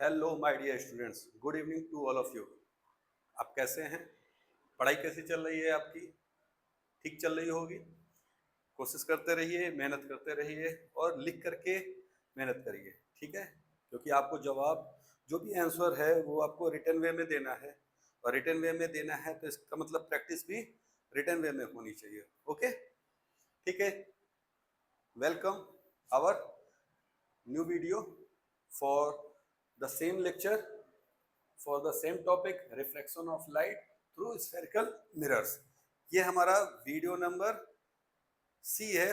Hello my dear students, good evening to all of you. आप कैसे हैं? पढ़ाई कैसी चल रही है आपकी? ठीक चल रही होगी। कोशिश करते रहिए, मेहनत करते रहिए और लिख करके मेहनत करिए, ठीक है? क्योंकि आपको जवाब जो भी आंसर है वो आपको रिटन वे में देना है, और रिटन वे में देना है तो इसका मतलब प्रैक्टिस भी रिटन वे में होनी चाहिए। ओके, ठीक है। Welcome our new video for the same lecture, for the same topic, reflection of light through spherical mirrors. ये हमारा वीडियो नंबर सी है,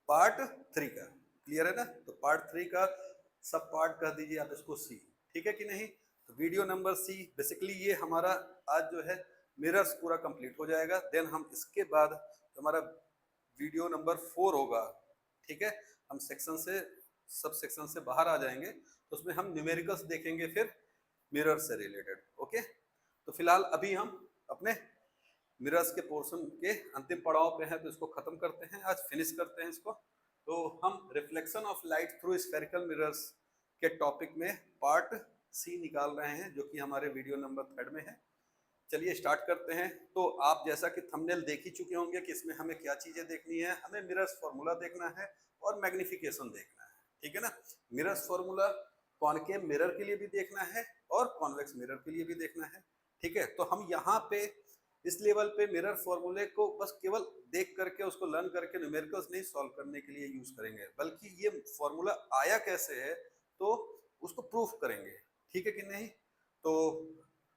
पार्ट 3 का। क्लियर है ना? तो पार्ट 3 का सब पार्ट कर दीजिए आप इसको सी, ठीक है कि नहीं? तो वीडियो नंबर सी बेसिकली ये हमारा आज जो है मिरर्स पूरा कंप्लीट हो जाएगा। देन हम इसके बाद जो हमारा वीडियो नंबर 4 होगा, ठीक है, हम सेक्शन से सब सेक्शन से बाहर आ जाएंगे, तो उसमें हम न्यूमेरिकल्स देखेंगे फिर मिरर से रिलेटेड। ओके, तो फिलहाल अभी हम अपने मिरर्स के पोर्शन के अंतिम पड़ाव पे हैं, तो इसको खत्म करते हैं, आज फिनिश करते हैं इसको। तो हम reflection of light through spherical mirrors के टॉपिक में पार्ट सी निकाल रहे हैं, जो कि हमारे वीडियो नंबर 3 में है। चलिए स्टार्ट करते हैं। तो आप जैसा कि थंबनेल देख ही चुके होंगे कि इसमें हमें क्या चीजें देखनी है। हमें मिरर्स फॉर्मूला देखना है और मैग्निफिकेशन देखना है, ठीक है ना? मिरर्स फॉर्मूला कॉनकेव मिरर के लिए भी देखना है और कॉन्वेक्स मिरर के लिए भी देखना है, ठीक है? तो हम यहाँ पे इस लेवल पे मिरर फॉर्मूले को बस केवल देख करके उसको लर्न करके न्यूमेरिकल्स नहीं सॉल्व करने के लिए यूज करेंगे, बल्कि ये फॉर्मूला आया कैसे है तो उसको प्रूफ करेंगे, ठीक है कि नहीं? तो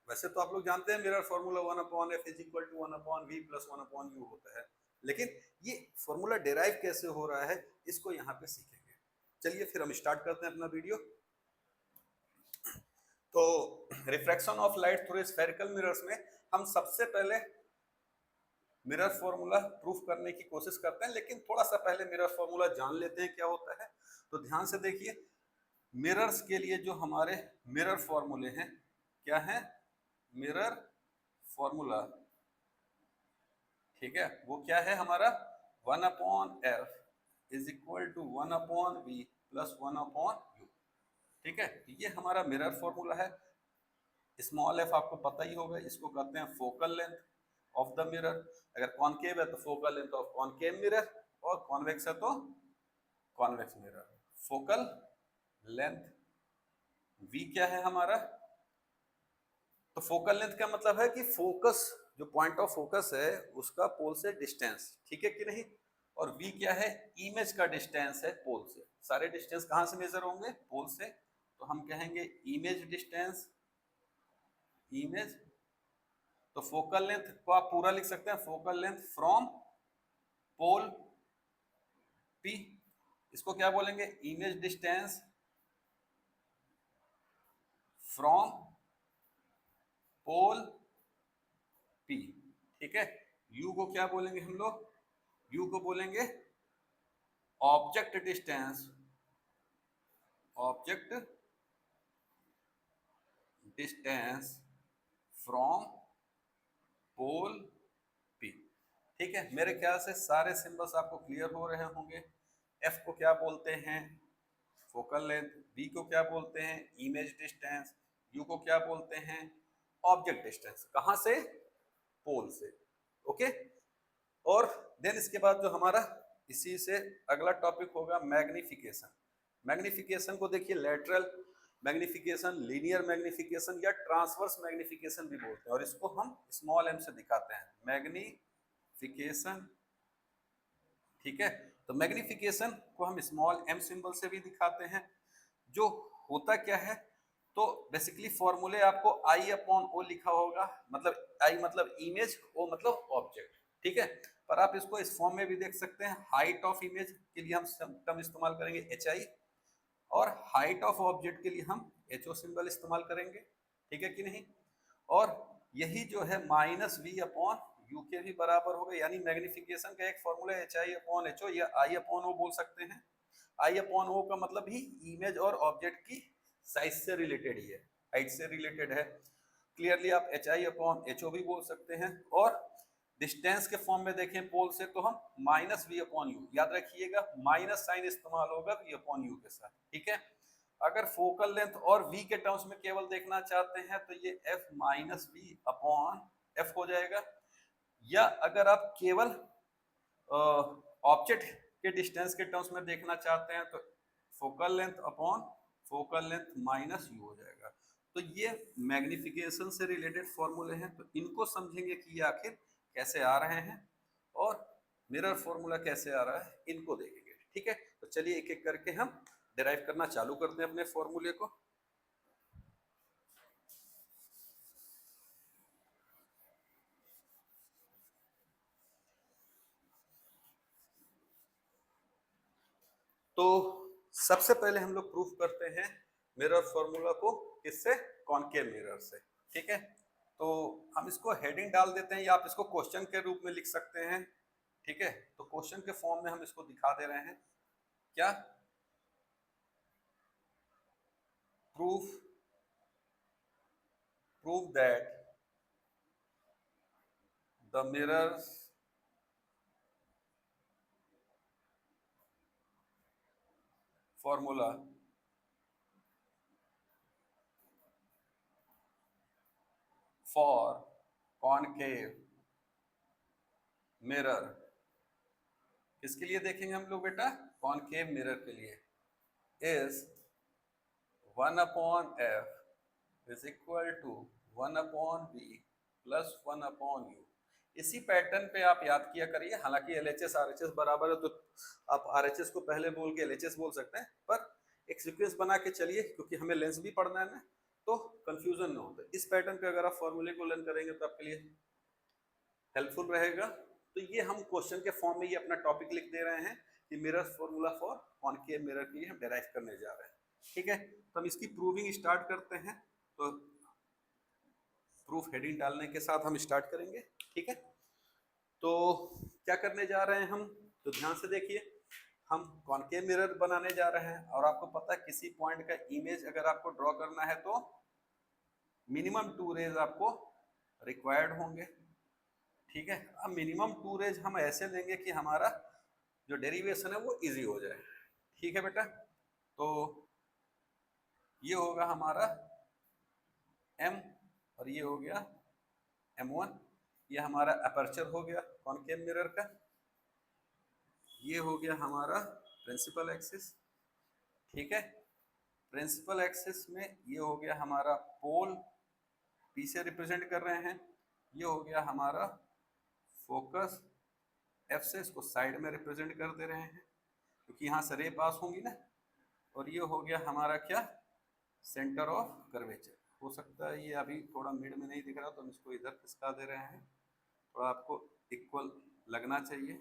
वैसे तो आप लोग जानते हैं mirror formula 1/f is equal to 1/v plus 1/u होता है, लेकिन ये फॉर्मूला डिराइव कैसे हो रहा है इसको यहाँ पे सीखेंगे। चलिए फिर हम स्टार्ट करते हैं अपना वीडियो। तो refraction of light through spherical mirrors में हम सबसे पहले मिरर फॉर्मूला प्रूफ करने की कोशिश करते हैं, लेकिन थोड़ा सा पहले मिरर फॉर्मूला जान लेते हैं क्या होता है। तो ध्यान से देखिए, मिरर्स के लिए जो हमारे मिरर फॉर्मूले हैं क्या है? मिरर फॉर्मूला, ठीक है, वो क्या है हमारा? 1/f is equal to 1/v plus 1/u, ठीक है? ये हमारा मिरर फॉर्मूला है। स्मॉल एफ आपको पता ही होगा, इसको कहते हैं focal length of the mirror. अगर कॉनकेव है तो focal length of concave mirror, और कॉन्वेक्स है तो convex mirror. Focal length v क्या है हमारा? तो फोकल लेंथ का मतलब है कि फोकस, जो पॉइंट ऑफ फोकस है उसका पोल से डिस्टेंस, ठीक है कि नहीं? और v क्या है? इमेज का डिस्टेंस है पोल से। सारे डिस्टेंस कहां से मेजर होंगे? पोल से। तो हम कहेंगे इमेज डिस्टेंस, इमेज। तो फोकल लेंथ को आप पूरा लिख सकते हैं, focal length from pole P, इसको क्या बोलेंगे? Image distance from pole P, ठीक है? U को क्या बोलेंगे हम लोग? U को बोलेंगे object distance, object distance from pole P, ठीक है? मेरे ख्याल से सारे सिंबल्स आपको क्लियर हो रहे होंगे। F को क्या बोलते हैं? Focal length. B को क्या बोलते हैं? Image distance. U को क्या बोलते हैं? Object distance. कहां से? पोल से। ओके, और देन इसके बाद जो हमारा इसी से अगला टॉपिक होगा मैग्निफिकेशन। मैग्निफिकेशन को देखिए, लेटरल मैग्निफिकेशन, लीनियर मैग्निफिकेशन या ट्रांसवर्स मैग्निफिकेशन भी बोलते हैं, और इसको हम स्मॉल m से दिखाते हैं, मैग्निफिकेशन, ठीक है? तो मैग्निफिकेशन को हम स्मॉल m सिंबल से भी दिखाते हैं। जो होता क्या है, तो बेसिकली फॉर्मूले आपको I/O लिखा होगा, मतलब I मतलब इमेज, O मतलब ऑब्जेक्ट, ठीक है? पर आप इसको इस फॉर्म में भी देख सकते हैं। हाइट ऑफ इमेज के लिए हम टर्म इस्तेमाल करेंगे HI, और हाइट ऑफ ऑब्जेक्ट के लिए हम HO सिंबल इस्तेमाल करेंगे, ठीक है कि नहीं? और यही जो है -v/u के भी बराबर होगा, यानी मैग्निफिकेशन का एक फॉर्मूला HI/HO या I/O बोल सकते हैं। I/O का मतलब ही इमेज और ऑब्जेक्ट की साइज से रिलेटेड ही है, हाइट से रिलेटेड है। क्लियरली आप HI/HO भी बोल सकते हैं। और डिस्टेंस के फॉर्म में देखें पोल से, तो हम -v/u, याद रखिएगा माइनस साइन इस्तेमाल होगा v/u के साथ, ठीक है? अगर फोकल लेंथ और v के टर्म्स में केवल देखना चाहते हैं तो ये f minus we upon F हो जाएगा, या अगर आप केवल ऑब्जेक्ट के डिस्टेंस के टर्म्स में देखना चाहते हैं तो focal length upon focal length minus you हो जाएगा। तो ये मैग्निफिकेशन से रिलेटेड फॉर्मूले हैं, तो इनको समझेंगे कि ये आखिर कैसे आ रहे हैं और मिरर फॉर्मूला कैसे आ रहा है, इनको देखेंगे। ठीक है, तो चलिए एक एक करके हम डिराइव करना चालू करते हैं अपने फॉर्मूले को। तो सबसे पहले हम लोग प्रूफ करते हैं मिरर फॉर्मूला को, किससे? कॉनकेव मिरर से। ठीक है, तो हम इसको हेडिंग डाल देते हैं या आप इसको क्वेश्चन के रूप में लिख सकते हैं। ठीक है, तो क्वेश्चन के फॉर्म में हम इसको दिखा दे रहे हैं। क्या? prove that the mirrors formula for concave mirror, किसके लिए देखेंगे हम लोग बेटा? कॉनकेव मिरर के लिए, is 1/f is equal to 1/v plus 1/u। इसी पैटर्न पे आप याद किया करिए। हालांकि LHS RHS बराबर है तो आप RHS को पहले बोल के LHS बोल सकते हैं, पर एक सीक्वेंस बना के चलिए, क्योंकि हमें लेंस भी पढ़ना है ना, तो कंफ्यूजन ना हो। तो इस पैटर्न पे अगर आप फॉर्मूले को लर्न करेंगे तो आपके लिए हेल्पफुल रहेगा। तो ये हम क्वेश्चन के फॉर्म में ये अपना टॉपिक लिख दे रहे हैं कि mirror formula for concave mirror के लिए हम डेराइव करने जा रहे हैं। ठीक है, तो हम इसकी प्रूविंग स्टार्ट करते हैं। तो प्रूफ हेडिंग डालने के साथ हम स्टार्ट करेंगे। ठीक है, तो क्या करने जा रहे हैं हम? तो ध्यान से देखिए, हम कॉनकेव मिरर बनाने जा रहे हैं और आपको पता है किसी पॉइंट का इमेज अगर आपको ड्रॉ करना है तो मिनिमम 2 रेज आपको रिक्वायर्ड होंगे। ठीक है, अब मिनिमम 2 रेज हम ऐसे लेंगे कि हमारा जो डेरिवेशन है वो इजी हो जाए। ठीक है बेटा, तो ये होगा हमारा m और ये हो गया m1। ये हमारा अपर्चर हो गया कॉनकेव मिरर का। ये हो गया हमारा प्रिंसिपल एक्सिस। ठीक है, प्रिंसिपल एक्सिस में ये हो गया हमारा पोल, p से रिप्रेजेंट कर रहे हैं। ये हो गया हमारा फोकस, f से इसको साइड में रिप्रेजेंट कर दे रहे हैं क्योंकि यहाँ से रे पास होंगी ना। और ये हो गया हमारा क्या? Centre of curvature. हो सकता है ये अभी थोड़ा मिड में नहीं दिख रहा, तो हम इसको इधर खिसका दे रहे हैं, थोड़ा आपको इक्वल लगना चाहिए।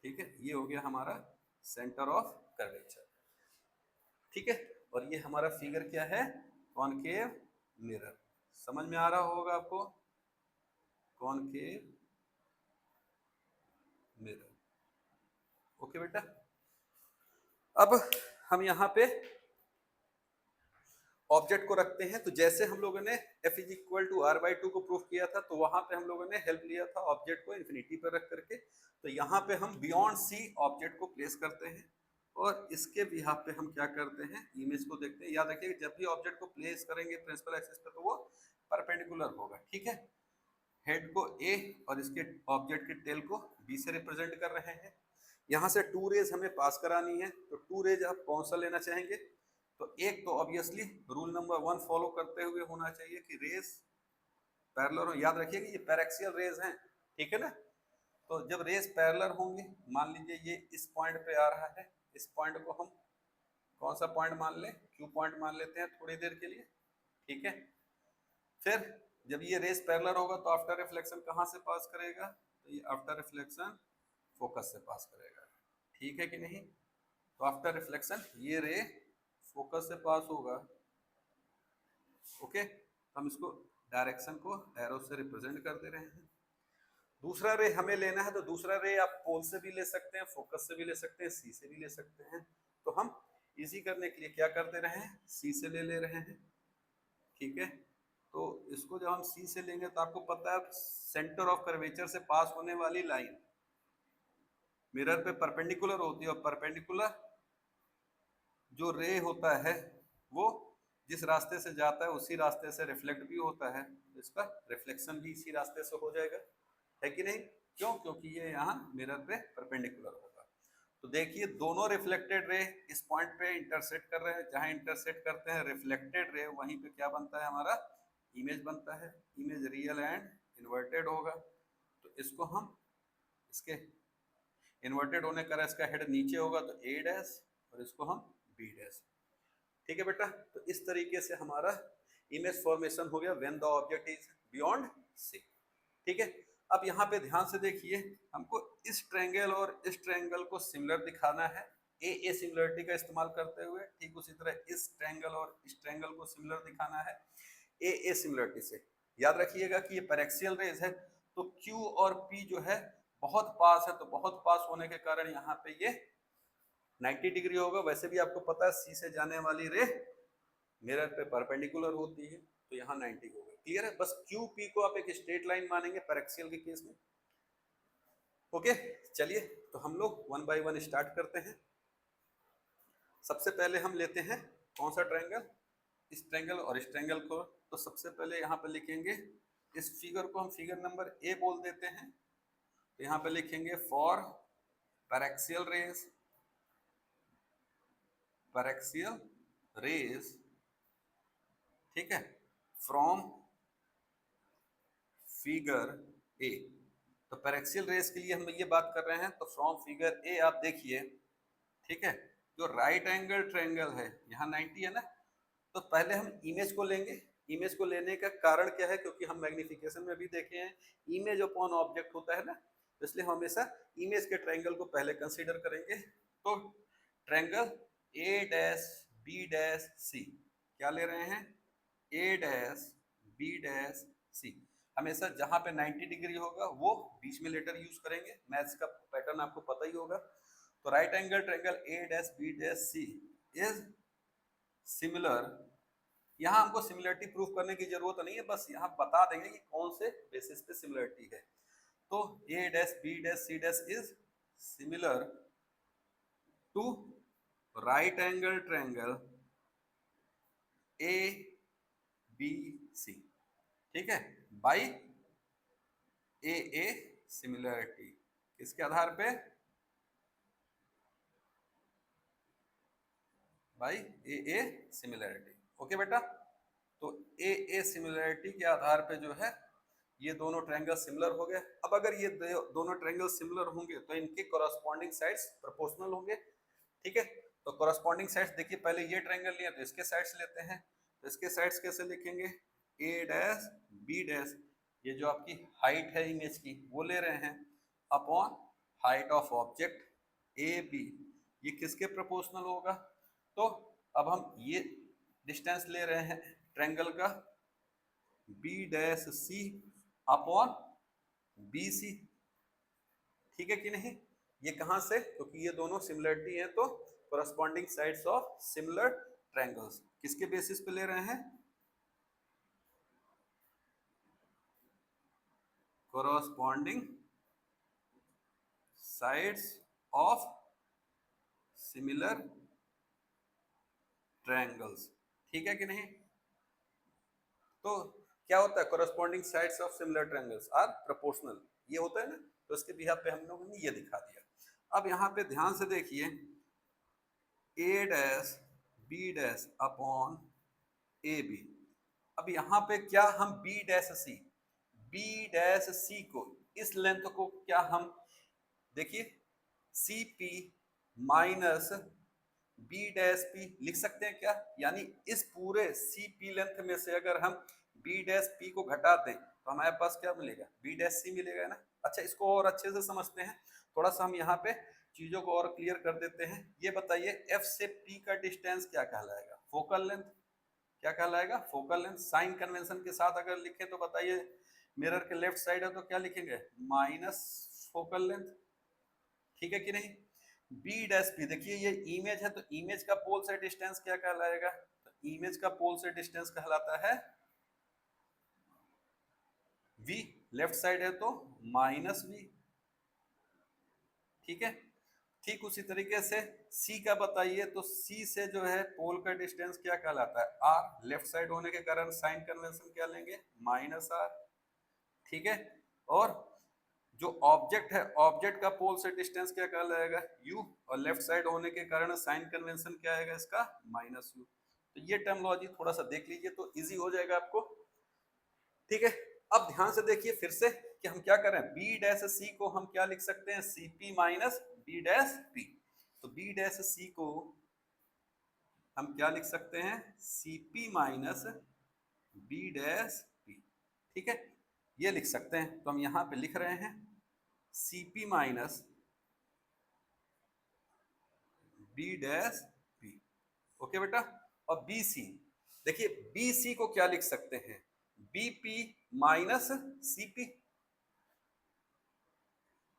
ठीक है, ये हो गया हमारा सेंटर ऑफ कर्वेचर। ठीक है, और ये हमारा फिगर क्या है? Concave mirror. समझ में आ रहा होगा आपको? Concave mirror. ओके बेटा, अब हम यहाँ पे ऑब्जेक्ट को रखते हैं। तो जैसे हम लोगों ने F is equal to R/2 को प्रूफ किया था, तो वहां पे हम लोगों ने हेल्प लिया था ऑब्जेक्ट को इन्फिनिटी पर रख करके। तो यहाँ पे हम बियॉन्ड C ऑब्जेक्ट को प्लेस करते हैं और इसके बिहाफ पे हम क्या करते हैं? इमेज को देखते हैं। याद रखिए, जब भी ऑब्जेक्ट को प्लेस करेंगे प्रिंसिपल एक्सिस पे तो वो परपेंडिकुलर होगा। ठीक है, हेड को A और इसके ऑब्जेक्ट के टेल को B से रिप्रेजेंट कर रहे हैं। यहाँ से 2 रेज हमें पास करानी है, तो 2 रेज आप कौन सा लेना चाहेंगे? तो एक तो ऑब्वियसली रूल नंबर 1 फॉलो करते हुए होना चाहिए कि रेज पैरेलल हो। याद रखिए कि ये पैरेक्सियल रेज हैं। ठीक है ना, तो जब रेज पैरेलल होंगे, मान लीजिए ये इस पॉइंट पे आ रहा है, इस पॉइंट को हम कौन सा पॉइंट मान लें? Q पॉइंट मान लेते हैं थोड़ी देर के लिए। ठीक है, फिर जब ये रेज पैरेलल होगा तो आफ्टर रिफ्लेक्शन कहाँ से पास करेगा? तो ये आफ्टर रिफ्लेक्शन फोकस से पास करेगा। ठीक है कि नहीं? तो आफ्टर रिफ्लेक्शन ये रे फोकस से पास होगा। ओके, तो हम इसको डायरेक्शन को एरो से रिप्रेजेंट कर दे रहे हैं। दूसरा रे हमें लेना है, तो दूसरा रे आप पोल से भी ले सकते हैं, फोकस से भी ले सकते हैं, सी से भी ले सकते हैं। तो हम इजी करने के लिए क्या कर दे रहे हैं? सी से ले रहे हैं। ठीक है, तो इसको जब हम सी से लेंगे तो आपको पता है सेंटर ऑफ कर्वेचर से पास होने वाली लाइन मिरर पे परपेंडिकुलर होती है, और परपेंडिकुलर जो रे होता है वो जिस रास्ते से जाता है उसी रास्ते से रिफ्लेक्ट भी होता है, तो इसका रिफ्लेक्शन भी इसी रास्ते से हो जाएगा, है कि नहीं? क्यों? क्योंकि ये यहाँ मिरर पे परपेंडिकुलर होगा। तो देखिए दोनों रिफ्लेक्टेड रे इस पॉइंट पे इंटरसेक्ट कर रहे हैं, जहां इंटरसेक्ट करते हैं रिफ्लेक्टेड रे वहीं पे क्या बनता है हमारा इमेज बनता है, इमेज रियल एंड इन्वर्टेड होगा। तो इसको हम इसके इन्वर्टेड होने का इसका हेड नीचे होगा तो ए डैश और इसको हम बी डैश। ठीक है बेटा, तो इस तरीके से हमारा इमेज फॉर्मेशन हो गया when the object is beyond C. ठीक है, अब यहाँ पे ध्यान से देखिए, हमको इस ट्रायंगल और इस ट्रायंगल को सिमिलर दिखाना है ए सिमिलरिटी का इस्तेमाल करते हुए, ठीक उसी तरह इस ट्रायंगल और इस ट्रायंगल को सिमिलर दिखाना है ए सिमिलरिटी से। याद रखिएगा कि ये पैरेक्सियल रेज है, तो Q और P जो है बहुत पास है, तो बहुत पास होने के कारण यहाँ पे ये 90 डिग्री होगा। वैसे भी आपको पता है सी से जाने वाली रे मिरर पे परपेंडिकुलर होती है, तो यहाँ 90 होगा। क्लियर है? बस क्यू पी को आप एक स्ट्रेट लाइन मानेंगे पैरेक्सियल के केस में। ओके, चलिए तो हम लोग वन बाय वन स्टार्ट करते हैं। सबसे पहले हम लेते हैं कौन सा ट्रायंगल, इस ट्रायंगल और इस ट्रायंगल को। तो सबसे पहले यहाँ पे लिखेंगे, इस फिगर को हम फिगर नंबर ए बोल देते हैं। तो यहाँ पे लिखेंगे फॉर पैरेक्सियल रेज, ठीक है, फ्रॉम फिगर ए। तो पैरेक्सियल रेज के लिए हम ये बात कर रहे हैं, तो फ्रॉम फिगर ए आप देखिए, ठीक है, जो राइट एंगल ट्रायंगल है यहाँ 90 है ना, तो पहले हम इमेज को लेंगे। इमेज को लेने का कारण क्या है? क्योंकि हम मैग्निफिकेशन में भी देखे हैं इमेज अपॉन ऑब्जेक्ट होता है ना, तो इसलिए हम हमेशा इमेज के ट्रायंगल को पहले कंसीडर करेंगे। तो triangle A dash B dash C, क्या ले रहे हैं? A dash B dash C. हमेशा जहां पे 90 डिग्री होगा वो बीच में लेटर यूज करेंगे, मैथ्स का पैटर्न आपको पता ही होगा। तो right angle triangle A dash B dash C is similar. यहाँ हमको सिमिलरिटी प्रूफ करने की जरूरत नहीं है, बस यहाँ बता देंगे कि कौन से बेसिस पे सिमिलरिटी है। तो A dash B dash C dash is similar to right angle triangle A B C, ठीक है, बाई ए सिमिलरिटी। किसके आधार पे? By A similarity. ओके बेटा, तो ए सिमिलरिटी के आधार पे जो है ये दोनों ट्रायंगल सिमिलर हो गए। अब अगर ये दोनों ट्रायंगल सिमिलर होंगे तो इनके कॉरस्पॉन्डिंग साइड्स प्रोपोर्शनल होंगे, ठीक है। तो कॉरस्पॉन्डिंग साइड्स देखिए, पहले ये ट्रायंगल लिया तो इसके साइड्स लेते हैं। तो इसके साइड्स कैसे लिखेंगे? ए डैश बी डैश, ये जो आपकी हाइट है इमेज की वो ले रहे हैं, upon height of object A B, ये किसके प्रोपोर्शनल होगा? तो अब हम ये डिस्टेंस ले रहे हैं ट्रायंगल का B dash C upon B C, ठीक है कि नहीं? ये कहां से? क्योंकि ये दोनों सिमिलरिटी है, तो corresponding sides of similar triangles किसके बेसिस पे ले रहे हैं? Corresponding sides of similar triangles, ठीक है कि नहीं? तो क्या होता है? Corresponding sides of similar triangles are proportional, ये होता है ना, तो इसके बिहाफ पे हम लोगों ने ये दिखा दिया। अब यहाँ पे ध्यान से देखिए, A dash B dash upon A B. अब यहाँ पे क्या हम बी डैश सी को, इस लेंथ को क्या हम देखिए C P minus B dash P लिख सकते हैं क्या? यानी इस पूरे सी पी लेंथ में से अगर हम बी डैश पी को घटा दें तो हमारे पास क्या मिलेगा? बी डैश सी मिलेगा ना। अच्छा, इसको और अच्छे से समझते हैं, थोड़ा सा हम यहाँ पे चीजों को और क्लियर कर देते हैं। ये बताइए एफ से पी का डिस्टेंस क्या कहलाएगा? Focal length. क्या कहलाएगा? Focal length. साइन कन्वेंशन के साथ अगर लिखें तो बताइए, मिरर के लेफ्ट साइड है तो क्या लिखेंगे? माइनस फोकल लेंथ, ठीक है कि नहीं? बी डैश पी, देखिए ये इमेज है तो इमेज का पोल से डिस्टेंस क्या कहलाएगा? तो इमेज का पोल से डिस्टेंस कहलाता है v, लेफ्ट साइड है तो माइनस v, ठीक है। ठीक उसी तरीके से C का बताइए, तो C से जो है पोल का डिस्टेंस क्या कहलाता है, R। लेफ्ट साइड होने के कारण साइन कन्वेंशन क्या लेंगे, -R। ठीक है, और जो ऑब्जेक्ट है, ऑब्जेक्ट का पोल से डिस्टेंस क्या कहलाएगा, U, और लेफ्ट साइड होने के कारण साइन कन्वेंशन क्या आएगा इसका, -U। तो ये टर्मोलॉजी थोड़ा सा देख लीजिए तो इजी हो जाएगा आपको। ठीक है, अब ध्यान से देखिए फिर से कि हम क्या कर रहे हैं, बी डैश सी को हम क्या लिख सकते हैं, CP minus B dash P. तो बी डैश सी को हम क्या लिख सकते हैं, CP minus B dash P. ठीक है, ये लिख सकते हैं। तो हम यहाँ पे लिख रहे हैं CP minus B dash P. Okay बेटा, और BC, देखिए BC को क्या लिख सकते हैं, BP माइनस CP।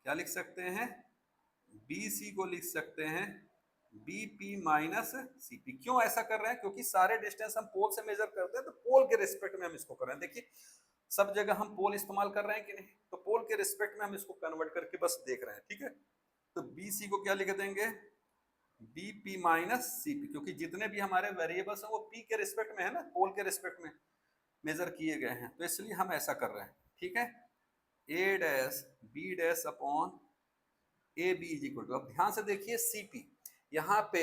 क्या लिख सकते हैं, BC को लिख सकते हैं BP माइनस CP। क्यों ऐसा कर रहे हैं, क्योंकि सारे डिस्टेंस हम पोल से मेजर करते हैं, तो पोल के रिस्पेक्ट में हम इसको कर रहे हैं। देखिए सब जगह हम पोल इस्तेमाल कर रहे हैं कि नहीं, तो पोल के रिस्पेक्ट में हम इसको कन्वर्ट करके बस देख रहे हैं। ठीक है, तो BC को क्या लिख देंगे, BP माइनस CP, क्योंकि जितने भी हमारे वेरिएबल्स हैं वो P के रिस्पेक्ट में है ना, पोल के रिस्पेक्ट में मेजर किए गए हैं, तो इसलिए हम ऐसा कर रहे हैं। ठीक है, A dash B dash upon A B is equal to, अब ध्यान से देखिए CP, यहाँ पे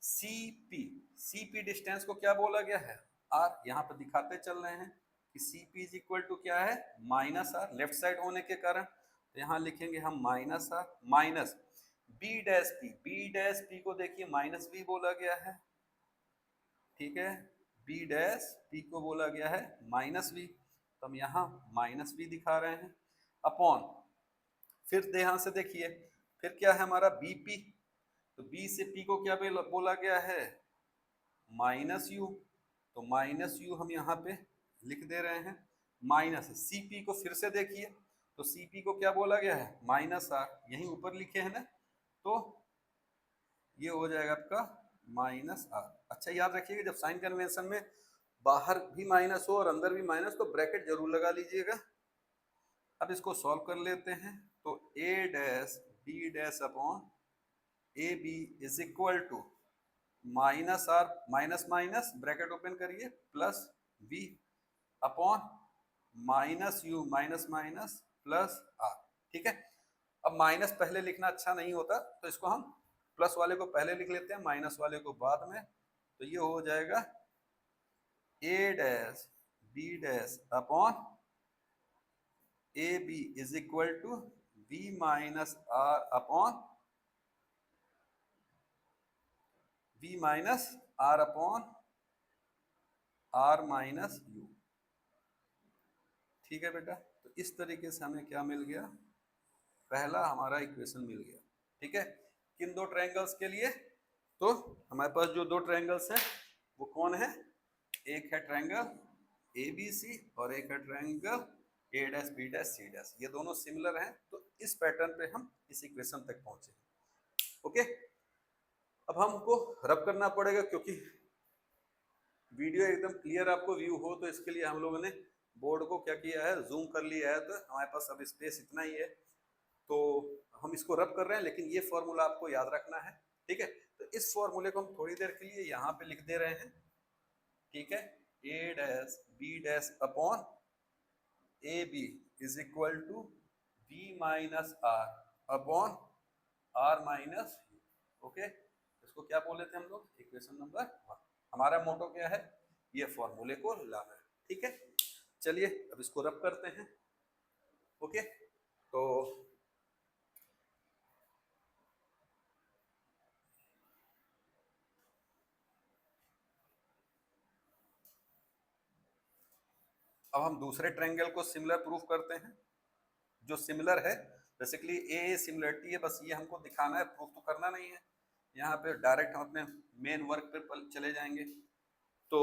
CP डिस्टेंस को क्या बोला गया है, R। यहाँ पे दिखाते चल रहे हैं कि CP इज इक्वल टू क्या है, -R, लेफ्ट साइड होने के कारण। तो यहाँ लिखेंगे हम -R minus B dash P को देखिए -B बोला गया है। ठीक है, बी डैश पी को बोला गया है -B, तो हम यहाँ -B दिखा रहे हैं अपॉन, फिर ध्यान से देखिए फिर क्या है हमारा BP, तो B से P को क्या बोला गया है, -U, तो -U हम यहाँ पे लिख दे रहे हैं, माइनस CP को फिर से देखिए, तो CP को क्या बोला गया है, -R, यहीं ऊपर लिखे हैं ना, तो ये हो जाएगा आपका -R। अच्छा याद रखिएगा, जब साइन कन्वेंशन में बाहर भी माइनस हो और अंदर भी माइनस, तो ब्रैकेट जरूर लगा लीजिएगा। अब इसको सॉल्व कर लेते हैं, तो A dash B dash upon A B is equal to -R minus minus bracket open करिए plus B upon -U minus minus plus R। ठीक है, अब माइनस पहले लिखना अच्छा नहीं होता, तो इसको हम प्लस वाले को पहले लिख लेते हैं, माइनस वाले को बाद में। तो ये हो जाएगा A dash B dash upon A B is equal to B minus R upon V minus R upon R minus U। ठीक है बेटा, तो इस तरीके से हमें क्या मिल गया, पहला हमारा इक्वेशन मिल गया। ठीक है, किन दो ट्रायंगल्स के लिए, तो हमारे पास जो दो ट्रायंगल्स हैं वो कौन है, एक है ट्रायंगल ABC और एक है triangle A dash B dash C dash. ये दोनों सिमिलर हैं, तो इस पैटर्न पे हम इस इक्वेशन तक पहुंचे। ओके, अब हमको रब करना पड़ेगा, क्योंकि वीडियो एकदम क्लियर आपको व्यू हो, तो इसके लिए हम लोगों ने बोर्ड को क्या किया है, जूम कर लिया है, तो हमारे पास अब स्पेस इतना ही है, तो हम इसको रब कर रहे हैं, लेकिन ये फॉर्मूला आपको याद रखना है। ठीक है, तो इस फॉर्मूले को हम थोड़ी देर के लिए यहाँ पे लिख दे रहे हैं। ठीक है, A dash B dash upon A B is equal to B minus R upon R minus U। Okay, इसको क्या बोले थे हम लोग, इक्वेशन नंबर 1। हमारा मोटो क्या है, ये फॉर्मूले को लाना है। ठीक है, चलिए अब इसको रब करते हैं। ओके, तो अब हम दूसरे ट्रायंगल को सिमिलर प्रूफ करते हैं, जो सिमिलर है। बेसिकली ए सिमिलरिटी है, बस ये हमको दिखाना है, प्रूफ तो करना नहीं है। यहाँ पे डायरेक्ट हम अपने मेन वर्क पे चले जाएंगे। तो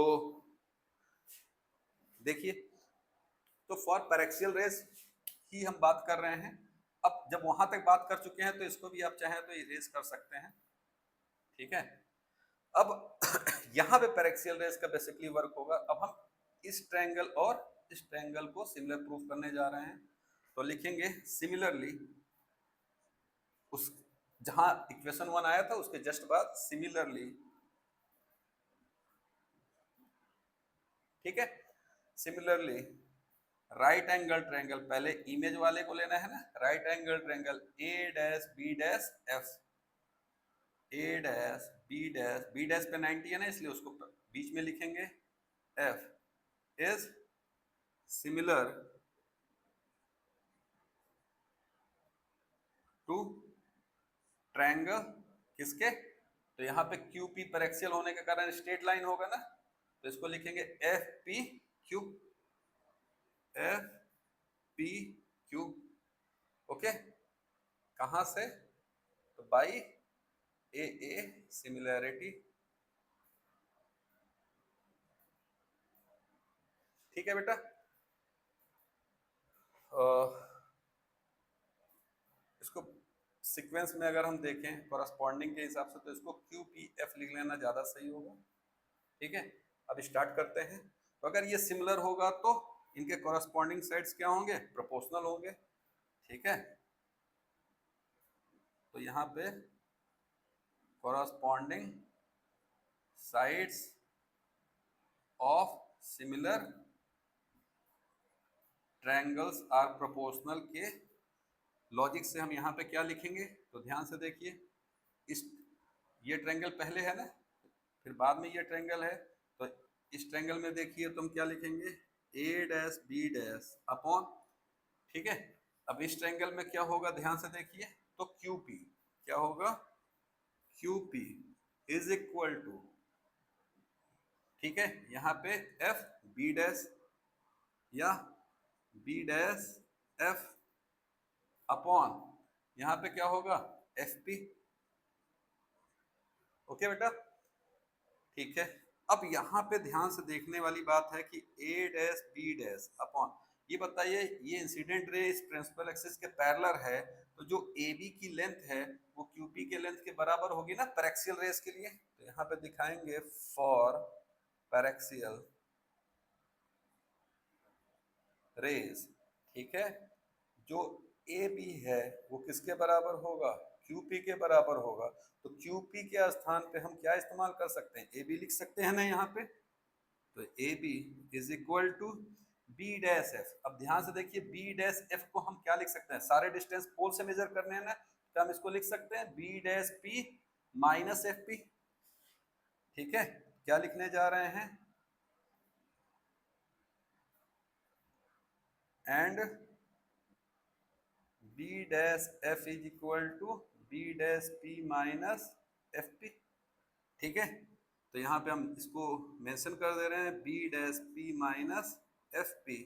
देखिए, तो फॉर पैरेक्सियल रेस ही हम बात कर रहे हैं। अब जब वहां तक बात कर चुके हैं, तो इसको भी आप चाहें तो इरेज कर सकते हैं। ठीक है, अब यहाँ पे पैरेक्सियल रेस का बेसिकली वर्क होगा। अब हम इस ट्रायंगल और इस ट्रायंगल को सिमिलर प्रूफ करने जा रहे हैं, तो लिखेंगे सिमिलरली उस जहां इक्वेशन 1 आया था उसके जस्ट बाद सिमिलरली, ठीक है, सिमिलरली राइट एंगल ट्रायंगल, पहले इमेज वाले को लेना है ना, right angle triangle A dash B dash F, A dash B dash पे 90 है ना, इसलिए उसको बीच में लिखेंगे, F is similar to triangle किसके, तो यहाँ पे क्यू पी पर एक्सियल होने के कारण स्ट्रेट लाइन होगा ना, तो इसको लिखेंगे F P Q, F P Q, okay, कहां से, तो बाई ए सिमिलैरिटी, ठीक है बेटा। इसको सीक्वेंस में अगर हम देखें कॉरस्पॉन्डिंग के हिसाब से, तो इसको क्यू पी एफ लिख लेना ज्यादा सही होगा, ठीक है। अब स्टार्ट करते हैं, तो अगर ये सिमिलर होगा तो इनके कॉरस्पॉन्डिंग साइड्स क्या होंगे, प्रोपोर्शनल होंगे, ठीक है। तो यहाँ पे corresponding sides of similar triangles are proportional के लॉजिक से हम यहाँ पे क्या लिखेंगे, तो ध्यान से देखिए, इस ये ट्रायंगल पहले है ना, फिर बाद में ये ट्रायंगल है, तो इस ट्रायंगल में देखिए तो हम क्या लिखेंगे, ए डैश बी डैश अपॉन, ठीक है। अब इस ट्रायंगल में क्या होगा, ध्यान से देखिए, तो क्यू पी क्या होगा, Q P is equal to, ठीक है, यहाँ पे एफ बी डैश या बी डैश एफ अपॉन, यहाँ पे क्या होगा, एफ पी, ओके बेटा, ठीक है। अब यहाँ पे ध्यान से देखने वाली बात है कि ए डैश बी डैश अपॉन, ये बताइए ये इंसिडेंट रे इस प्रिंसिपल एक्सिस के पैरेलल है, तो जो ए बी की लेंथ है वो क्यू पी के लेंथ के बराबर होगी ना पैरेक्सियल रेस के लिए, तो यहाँ पे दिखाएंगे फॉर पैरेक्सियल रेस, ठीक है, जो ए बी है वो किसके बराबर होगा, QP के बराबर होगा, तो QP के स्थान पे हम क्या इस्तेमाल कर सकते हैं, AB लिख सकते हैं ना यहाँ पे, तो AB is equal to B dash F. अब ध्यान से देखिए बी डैश एफ को हम क्या लिख सकते हैं, सारे डिस्टेंस पोल से मेजर करने हैं ना, तो हम इसको लिख सकते हैं B dash P minus F P, ठीक है। क्या लिखने जा रहे हैं, and B dash F is equal to B dash P minus F P, ठीक है। तो यहाँ पे हम इसको मेंशन कर दे रहे हैं B dash P minus F P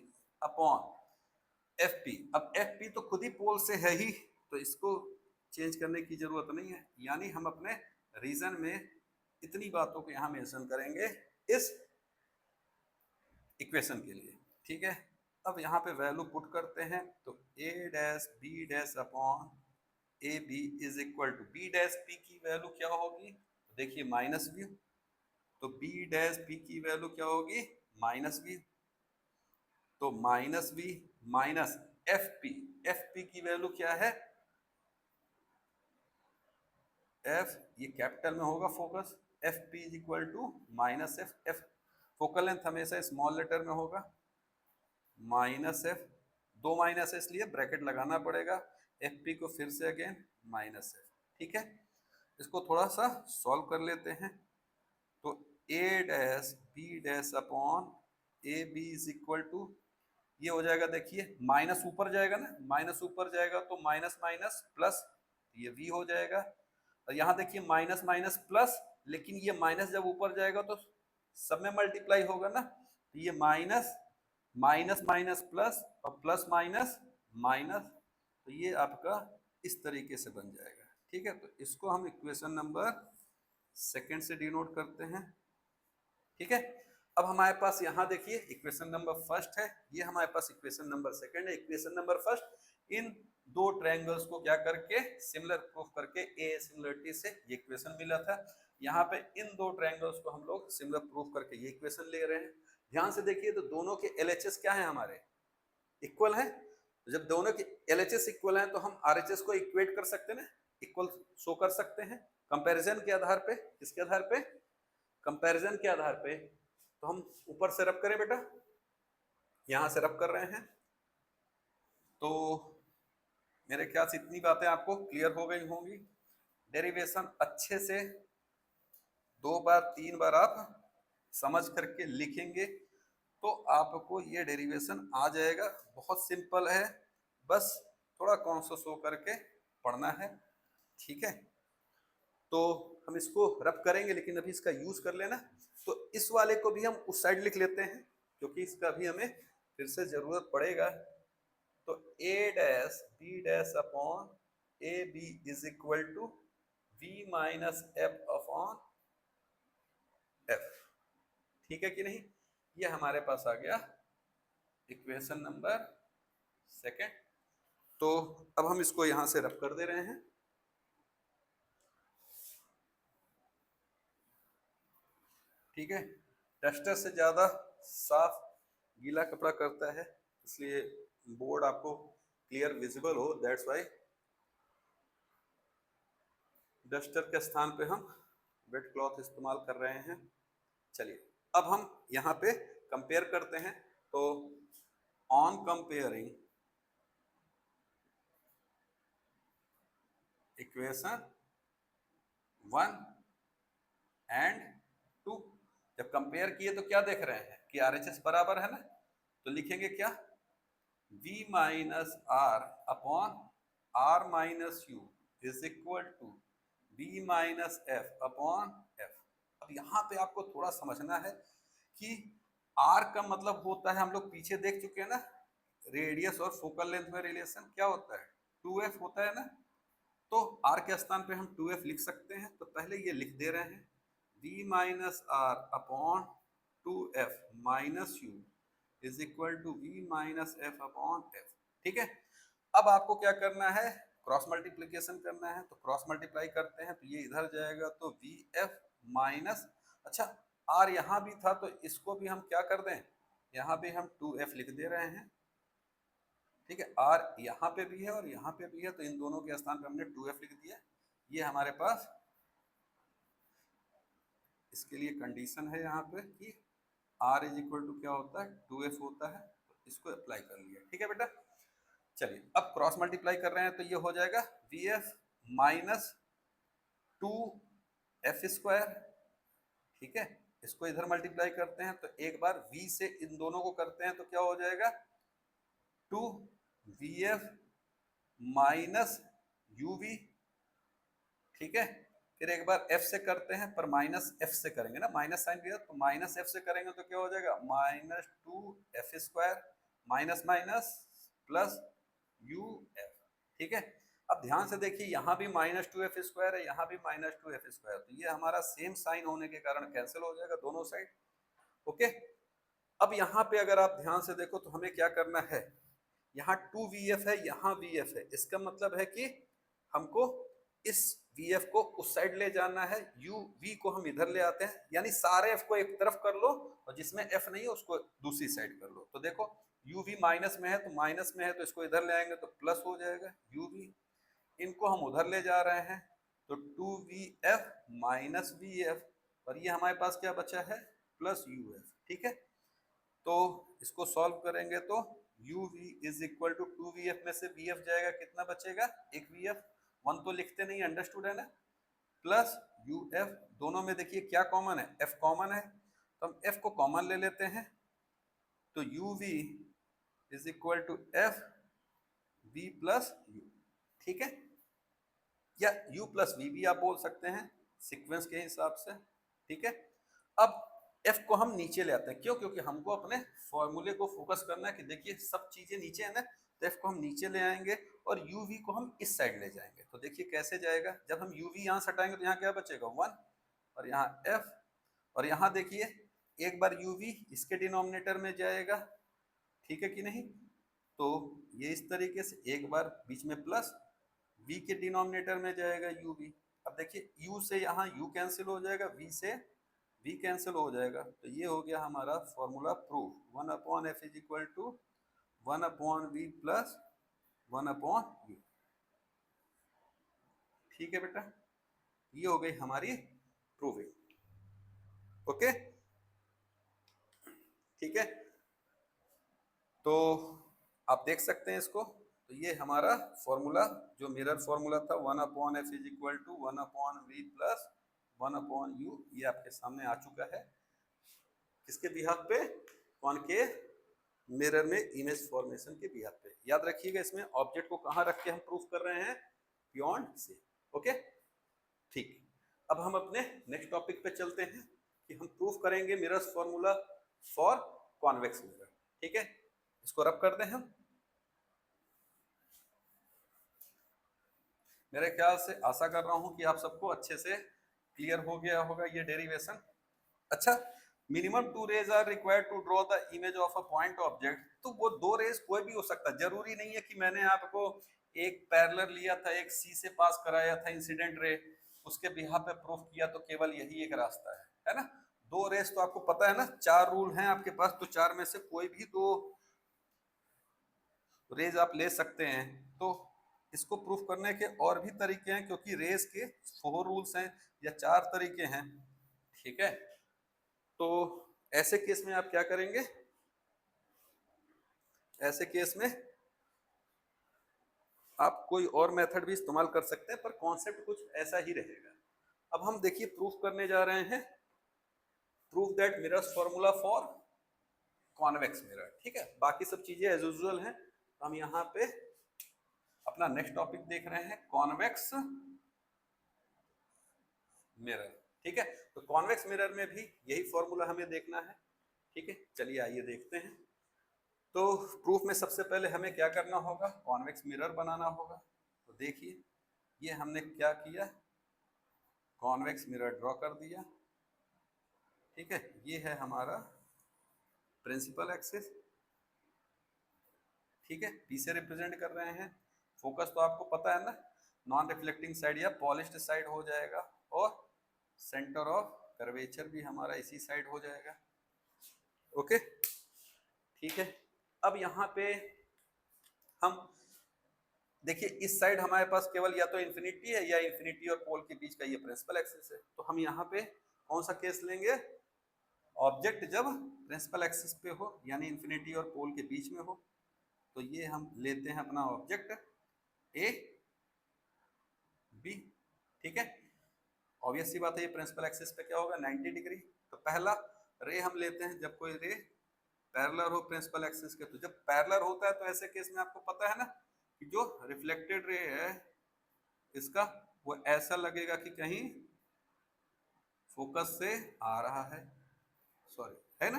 upon F P. अब एफ पी तो खुद ही पोल से है ही, तो इसको चेंज करने की जरूरत नहीं है, यानी हम अपने रीजन में इतनी बातों को यहाँ मेंशन करेंगे इस इक्वेशन के लिए, ठीक है। अब यहाँ पे वैल्यू पुट करते हैं, तो A dash B dash upon A B is equal to B dash P की वैल्यू क्या होगी, देखिए माइनस बी, तो बी डैश पी की वैल्यू क्या होगी, माइनस बी, तो minus B minus F P, F P की वैल्यू क्या है, एफ, ये कैपिटल में होगा focus, F P is equal to minus F, F focal length हमेशा स्मॉल लेटर में होगा, माइनस एफ, दो माइनस इसलिए ब्रैकेट लगाना पड़ेगा, एफ पी को फिर से अगेन माइनस एफ, ठीक है। इसको थोड़ा सा सॉल्व कर लेते हैं, तो A dash B dash upon A B is equal to, ये हो जाएगा, देखिए माइनस ऊपर जाएगा ना, माइनस ऊपर जाएगा तो माइनस माइनस प्लस, ये v हो जाएगा, और यहाँ देखिए माइनस माइनस प्लस, लेकिन ये माइनस जब ऊपर जाएगा तो सब में मल्टीप्लाई होगा ना, तो ये माइनस माइनस माइनस प्लस और प्लस माइनस माइनस, तो ये आपका इस तरीके से बन जाएगा, ठीक है। तो इसको हम इक्वेशन नंबर सेकंड से डिनोट करते हैं, ठीक है। अब हमारे पास यहाँ देखिए इक्वेशन नंबर फर्स्ट है, ये हमारे पास इक्वेशन नंबर सेकंड है। इक्वेशन नंबर फर्स्ट इन दो ट्रायंगल्स को क्या करके सिमिलर प्रूफ करके ए सिमिलरिटी से ये इक्वेशन मिला था, यहाँ पे इन दो ट्रायंगल्स को हम लोग सिमिलर प्रूफ करके ये इक्वेशन ले रहे हैं। ध्यान से देखिए, तो दोनों के LHS क्या है, हमारे इक्वल है, जब दोनों के LHS इक्वल है तो हम RHS को इक्वेट कर सकते हैं ना, इक्वल शो कर सकते हैं कंपैरिजन के आधार पे। किसके आधार पे? कंपैरिजन के आधार पे। तो हम ऊपर से रब करें बेटा, यहां से रब कर रहे हैं। तो मेरे ख्याल से इतनी बातें आपको क्लियर हो गई होंगी। डेरिवेशन अच्छे से 2 बार 3 बार आप समझ करके लिखेंगे तो आपको ये डेरिवेशन आ जाएगा। बहुत सिंपल है, बस थोड़ा कॉन्शियस हो करके पढ़ना है, ठीक है। तो हम इसको रब करेंगे, लेकिन अभी इसका यूज कर लेना। तो इस वाले को भी हम उस साइड लिख लेते हैं क्योंकि इसका भी हमें फिर से जरूरत पड़ेगा। तो a dash b dash upon A B is equal to v minus F upon F, ठीक है कि नहीं? ये हमारे पास आ गया इक्वेशन नंबर 2। तो अब हम इसको यहां से रब कर दे रहे हैं। ठीक है, डस्टर से ज्यादा साफ गीला कपड़ा करता है, इसलिए बोर्ड आपको क्लियर विजिबल हो, दैट्स वाई डस्टर के स्थान पे हम वेट क्लॉथ इस्तेमाल कर रहे हैं। चलिए अब हम यहाँ पे कंपेयर करते हैं। तो ऑन कंपेयरिंग इक्वेशन 1 एंड 2, जब कंपेयर किए तो क्या देख रहे हैं कि RHS बराबर है ना, तो लिखेंगे क्या? V minus R upon R minus U is equal to V minus F upon F. अब यहाँ पे आपको थोड़ा समझना है कि R का मतलब होता है, हम लोग पीछे देख चुके हैं ना, रेडियस और फोकल लेंथ में रिलेशन क्या होता है? 2f होता है ना। तो R के स्थान पे हम 2f लिख सकते हैं, तो पहले ये लिख दे रहे हैं V minus R upon 2f minus U is equal to V minus F upon F, ठीक है। अब आपको क्या करना है? क्रॉस मल्टीप्लीकेशन करना है। तो क्रॉस मल्टीप्लाई करते हैं तो ये इधर जाएगा, तो VF माइनस, अच्छा R यहाँ भी था तो इसको भी हम क्या कर दें, यहाँ भी हम 2f लिख दे रहे हैं, ठीक है। R यहाँ पे भी है और यहाँ पे भी है, तो इन दोनों के स्थान पे हमने 2f लिख दिया। ये हमारे पास इसके लिए कंडीशन है यहाँ पे कि R इज इक्वल टू क्या होता है? 2f होता है, तो इसको अप्लाई कर लिया, ठीक है बेटा। चलिए अब क्रॉस मल्टीप्लाई कर रहे हैं तो ये हो जाएगा VF माइनस 2f स्क्वायर, ठीक है। इसको इधर मल्टीप्लाई करते हैं तो एक बार V से इन दोनों को करते हैं तो क्या हो जाएगा? 2VF माइनस UV, ठीक है। फिर एक बार F से करते हैं, पर माइनस F से करेंगे ना, माइनस साइन दिया तो माइनस F से करेंगे तो क्या हो जाएगा? Minus 2f square minus minus plus UF, ठीक है। अब ध्यान से देखिए, यहाँ भी माइनस 2f स्क्वायर है, यहाँ भी माइनस 2f स्क्वायर, तो ये हमारा सेम साइन होने के कारण कैंसिल हो जाएगा दोनों साइड, ओके। अब यहाँ पे अगर आप ध्यान से देखो तो हमें क्या करना है, यहाँ 2VF है, यहाँ VF है, इसका मतलब है कि हमको इस VF को उस साइड ले जाना है, V को हम इधर ले आते हैं, यानी सारे F को एक तरफ कर लो और जिसमें F नहीं है उसको दूसरी साइड कर लो। तो देखो UV माइनस में है तो माइनस में है, तो इसको इधर ले आएंगे तो प्लस हो जाएगा UV, इनको हम उधर ले जा रहे हैं तो 2VF माइनस VF, और ये हमारे पास क्या बचा है? प्लस UF, ठीक है। तो इसको सॉल्व करेंगे तो UV is equal to 2VF में से VF जाएगा, कितना बचेगा? एक VF, 1 तो लिखते नहीं, अंडरस्टूड है ना, प्लस UF, दोनों में देखिए क्या कॉमन है? F कॉमन है, तो हम F को कॉमन ले लेते हैं, तो UV is equal to F V plus U, ठीक है, या U प्लस V भी आप बोल सकते हैं सीक्वेंस के हिसाब से, ठीक है। अब F को हम नीचे ले आते हैं, क्यों? क्योंकि हमको अपने फॉर्मूले को फोकस करना है कि देखिए सब चीजें नीचे है ना, तो F को हम नीचे ले आएंगे और UV को हम इस साइड ले जाएंगे। तो देखिए कैसे जाएगा, जब हम UV यहाँ हटाएंगे तो यहाँ क्या बचेगा? 1, और यहाँ F, और यहाँ देखिए एक बार UV इसके डिनोमिनेटर में जाएगा, ठीक है कि नहीं। तो ये इस तरीके से एक बार बीच में प्लस V के डिनोमिनेटर में जाएगा UV। अब देखिए U से यहाँ U कैंसिल हो जाएगा, V से V कैंसिल हो जाएगा, तो ये हो गया हमारा formula proof, 1/f is equal to 1/v plus 1/u, ठीक है बेटा, ये हो गई हमारी प्रूविंग। ओके, ठीक है, तो आप देख सकते हैं इसको। तो ये हमारा फॉर्मूला जो मिरर फॉर्मूला था 1/f is equal to 1/v plus 1/u, ये आपके सामने आ चुका है। किसके बिहाफ पे? कॉनकेव मिरर में इमेज फॉर्मेशन के बिहाफ पे। याद रखिएगा इसमें ऑब्जेक्ट को कहाँ रख के हम प्रूफ कर रहे हैं? बियॉन्ड से। ओके, ठीक। अब हम अपने नेक्स्ट टॉपिक पे चलते हैं कि हम प्रूफ करेंगे mirrors formula for convex mirror. ठीक है, इसको रब कर दें हम। मेरे ख्याल से आशा कर रहा हूं कि आप सबको अच्छे से क्लियर हो गया होगा ये डेरिवेशन। अच्छा, minimum 2 rays are required to draw the image of a point object. तो वो 2 रेज कोई भी हो सकता है, जरूरी नहीं है कि मैंने आपको एक पैरेलल लिया था, एक सी से पास कराया था इंसिडेंट रे, उसके बिहाफ पे प्रूफ किया तो केवल यही एक रास्ता है ना। 2 रेज तो आपको पता है ना, 4 रूल हैं आपके पास, तो 4 में से कोई भी 2 रेज आप ले सकते हैं। तो इसको प्रूफ करने के और भी तरीके हैं, क्योंकि रेज के 4 रूल्स हैं या 4 तरीके हैं। ठीक है, तो ऐसे केस में आप क्या करेंगे? ऐसे केस में आप कोई और मेथड भी इस्तेमाल कर सकते हैं, पर कॉन्सेप्ट कुछ ऐसा ही रहेगा। अब हम देखिए प्रूफ करने जा रहे हैं, proof that mirrors formula for convex mirror. ठीक है, बाकी सब चीजें एज यूजुअल हैं। तो हम यहाँ पे अपना नेक्स्ट टॉपिक देख रहे हैं, कॉन्वेक्स मिरर। ठीक है, तो कॉन्वेक्स मिरर में भी यही फॉर्मूला हमें देखना है। ठीक है, चलिए आइए देखते हैं। तो प्रूफ में सबसे पहले हमें क्या करना होगा? कॉन्वेक्स मिरर बनाना होगा। तो देखिए, ये हमने क्या किया, कॉन्वेक्स मिरर ड्रॉ कर दिया। ठीक है, ये है हमारा प्रिंसिपल एक्सिस। ठीक है, पी से रिप्रेजेंट कर रहे हैं। फोकस तो आपको पता है ना, नॉन रिफ्लेक्टिंग साइड या पॉलिश्ड साइड हो जाएगा, और सेंटर ऑफ कर्वेचर भी हमारा इसी साइड हो जाएगा। ओके, ठीक है। अब यहाँ पे हम देखिए, इस साइड हमारे पास केवल या तो इन्फिनिटी है, या इन्फिनिटी और पोल के बीच का ये प्रिंसिपल एक्सिस है। तो हम यहाँ पे कौन सा केस लेंगे? ऑब्जेक्ट जब प्रिंसिपल एक्सिस पे हो, यानी इन्फिनिटी और पोल के बीच में हो। तो ये हम लेते हैं अपना ऑब्जेक्ट ए बी। ठीक है, ऑब्वियस सी बात है, ये प्रिंसिपल एक्सिस पे क्या होगा? 90 डिग्री। तो पहला रे हम लेते हैं जब कोई रे पैरेलल हो प्रिंसिपल एक्सिस के। तो जब पैरेलल होता है तो ऐसे केस में आपको पता है ना कि जो रिफ्लेक्टेड रे है इसका, वो ऐसा लगेगा कि कहीं फोकस से आ रहा है, सॉरी, है ना।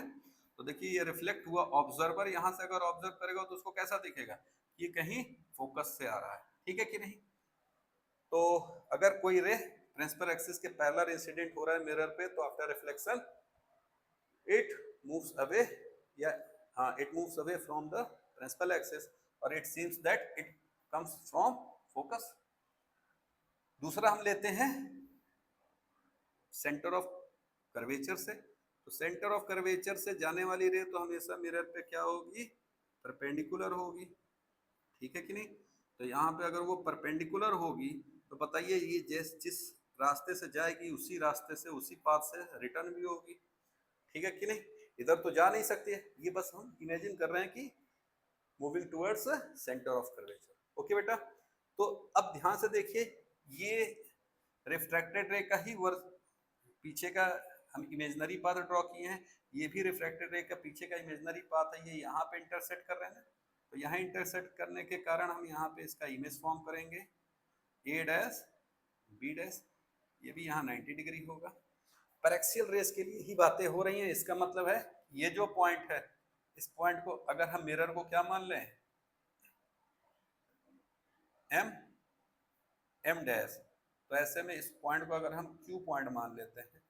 तो देखिए, ये रिफ्लेक्ट हुआ, ऑब्जर्वर यहां से अगर ऑब्जर्व करेगा तो उसको कैसा दिखेगा? ये कहीं फोकस से आ रहा है। ठीक है कि नहीं? तो अगर कोई रे प्रिंसिपल एक्सिस के पैरेलल इंसिडेंट हो रहा है मिरर पे, तो after reflection it moves away, या हाँ, it moves away from the principal axis, और it seems that it comes from focus. दूसरा हम लेते हैं सेंटर ऑफ कर्वेचर से। तो सेंटर ऑफ कर्वेचर से जाने वाली रे तो हमेशा मिरर पे क्या होगी? परपेंडिकुलर होगी। ठीक है कि नहीं? तो यहाँ पे अगर वो परपेंडिकुलर होगी तो बताइए, ये जिस रास्ते से जाएगी उसी रास्ते से, उसी पाथ से रिटर्न भी होगी। ठीक है कि नहीं? इधर तो जा नहीं सकती है, ये बस हम इमेजिन कर रहे हैं कि moving towards centre of curvature. Okay बेटा, तो अब ध्यान से देखिए, ये रिफ्रैक्टेड रे का ही वर्क पीछे का हम इमेजिनरी पाथ ड्रॉ किए हैं, ये भी रिफ्रैक्टेड रे का पीछे का इमेजिनरी पाथ है, ये यहाँ पे इंटरसेक्ट कर रहे हैं। तो यहाँ इंटरसेक्ट करने के कारण हम यहाँ पे इसका इमेज फॉर्म करेंगे, ए डैश बी डैश, ये भी यहाँ 90 डिग्री होगा। पर एक्सियल रेस के लिए ही बातें हो रही हैं, इसका मतलब है ये जो पॉइंट है, इस पॉइंट को अगर हम मिरर को क्या मान लें? एम एम डैश, तो ऐसे में इस पॉइंट को अगर हम क्यू पॉइंट मान लेते हैं।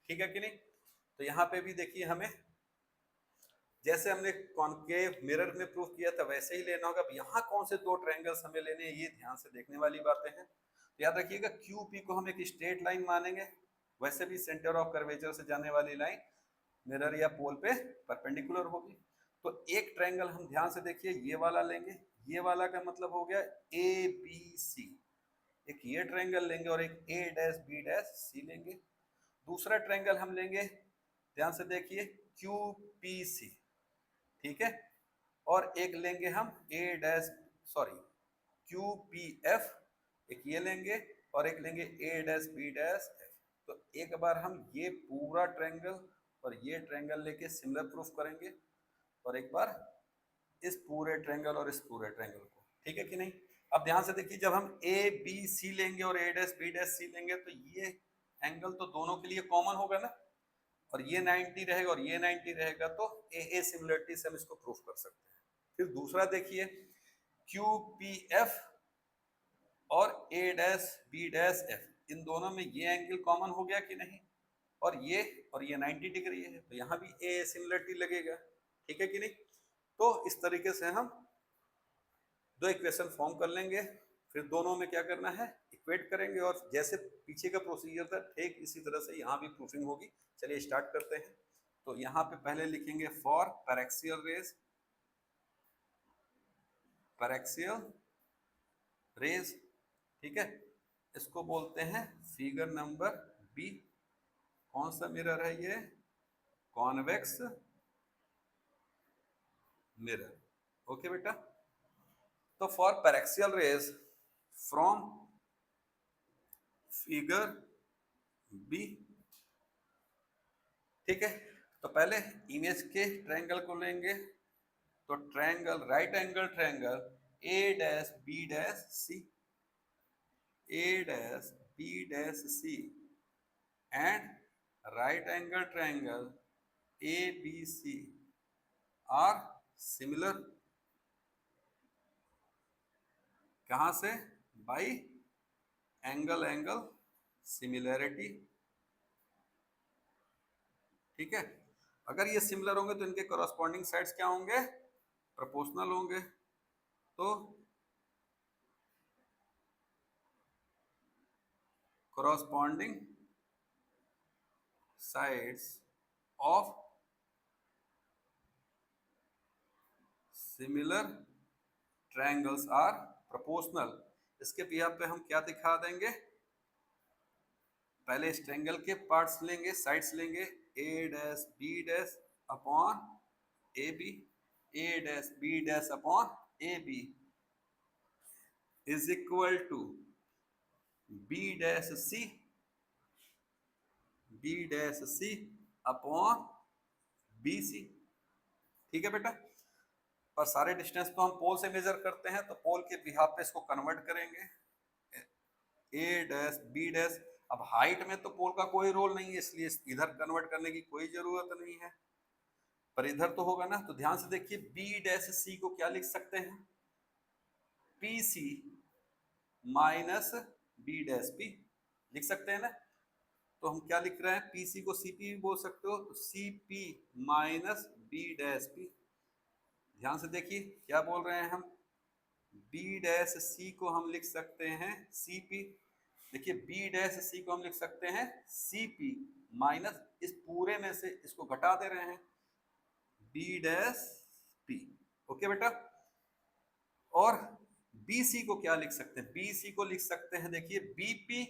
ठीक है कि नहीं? तो यहाँ पे भी देखिए, हमें जैसे हमने कॉनकेव मिरर में प्रूफ किया था वैसे ही लेना होगा। अब यहाँ कौन से 2 ट्रायंगल्स हमें लेने हैं, ये ध्यान से देखने वाली बातें हैं। तो याद रखिएगा, क्यू पी को हम एक स्ट्रेट लाइन मानेंगे, वैसे भी सेंटर ऑफ कर्वेचर से जाने वाली लाइन मिरर या पोल पे परपेंडिकुलर होगी। तो एक ट्रायंगल हम ध्यान से देखिए, ये वाला लेंगे, ये वाला का मतलब हो गया ए बी सी। एक ये ट्रायंगल लेंगे और एक ए डैश बी डैश सी लेंगे। दूसरा ट्रायंगल हम लेंगे, ध्यान से देखिए, क्यू पी सी, ठीक है, और एक लेंगे हम A dash sorry Q P F, एक ये लेंगे और एक लेंगे A dash B dash F. तो एक बार हम ये पूरा ट्रायंगल और ये ट्रायंगल लेके सिमिलर प्रूफ करेंगे और एक बार इस पूरे ट्रायंगल और इस पूरे ट्रायंगल को, ठीक है कि नहीं। अब ध्यान से देखिए, जब हम ए बी सी लेंगे और ए डैश बी डैश सी लेंगे तो ये एंगल तो दोनों के लिए कॉमन होगा ना, और ये 90 रहेगा और ये 90 रहेगा, तो ए सिमिलरिटी से हम इसको प्रूफ कर सकते हैं। फिर दूसरा देखिए, क्यू पी एफ और ए डैश बी डैश एफ, इन दोनों में ये एंगल कॉमन हो गया कि नहीं, और ये 90 डिग्री है, तो यहाँ भी ए सिमिलरिटी लगेगा, ठीक है कि नहीं। तो इस तरीके से हम दो इक्वेशन फॉर्म कर लेंगे, फिर दोनों में क्या करना है, इक्वेट करेंगे, और जैसे पीछे का प्रोसीजर था ठीक इसी तरह से यहाँ भी प्रूफिंग होगी। चलिए स्टार्ट करते हैं। तो यहाँ पे पहले लिखेंगे फॉर पैरेक्सियल रेज, ठीक है, इसको बोलते हैं फिगर नंबर बी। कौन सा मिरर है ये, कॉन्वेक्स मिरर, ओके बेटा। तो for paraxial rays from figure B, ठीक है। तो पहले इमेज के ट्रायंगल को लेंगे, तो triangle, right angle triangle A dash B dash C, A dash B dash C and right angle triangle A B C are similar. कहां से, बाई एंगल सिमिलैरिटी, ठीक है। अगर ये सिमिलर होंगे तो इनके कॉरस्पॉन्डिंग साइड्स क्या होंगे, प्रोपोर्शनल होंगे। तो corresponding sides of similar triangles are proportional. इसके बिहाफ पे हम क्या दिखा देंगे, पहले इस ट्रायंगल के पार्ट्स लेंगे, साइड्स लेंगे, A dash B dash upon A B, A dash B dash upon A B is equal to B dash C upon B C, ठीक है बेटा। और सारे डिस्टेंस तो हम पोल से मेजर करते हैं, तो पोल के बिहाफ पे इसको कन्वर्ट करेंगे, ए डैश बी डैश। अब हाइट में तो पोल का कोई रोल नहीं है, इसलिए इधर कन्वर्ट करने की कोई जरूरत नहीं है, पर इधर तो होगा ना। तो ध्यान से देखिए, बी डैश सी को क्या लिख सकते हैं, P C minus B dash P लिख सकते हैं ना। तो हम क्या लिख रहे हैं, पी सी को सी पी भी बोल सकते हो, तो C P minus B dash P. ध्यान से देखिए क्या बोल रहे हैं हम, बी डैश सी को हम लिख सकते हैं सी पी, देखिए बी डैश सी को हम लिख सकते हैं सी पी माइनस, इस पूरे में से इसको घटा दे रहे हैं, बी डैश पी, ओके बेटा। और बी सी को क्या लिख सकते हैं, बी सी को लिख सकते हैं, देखिए B P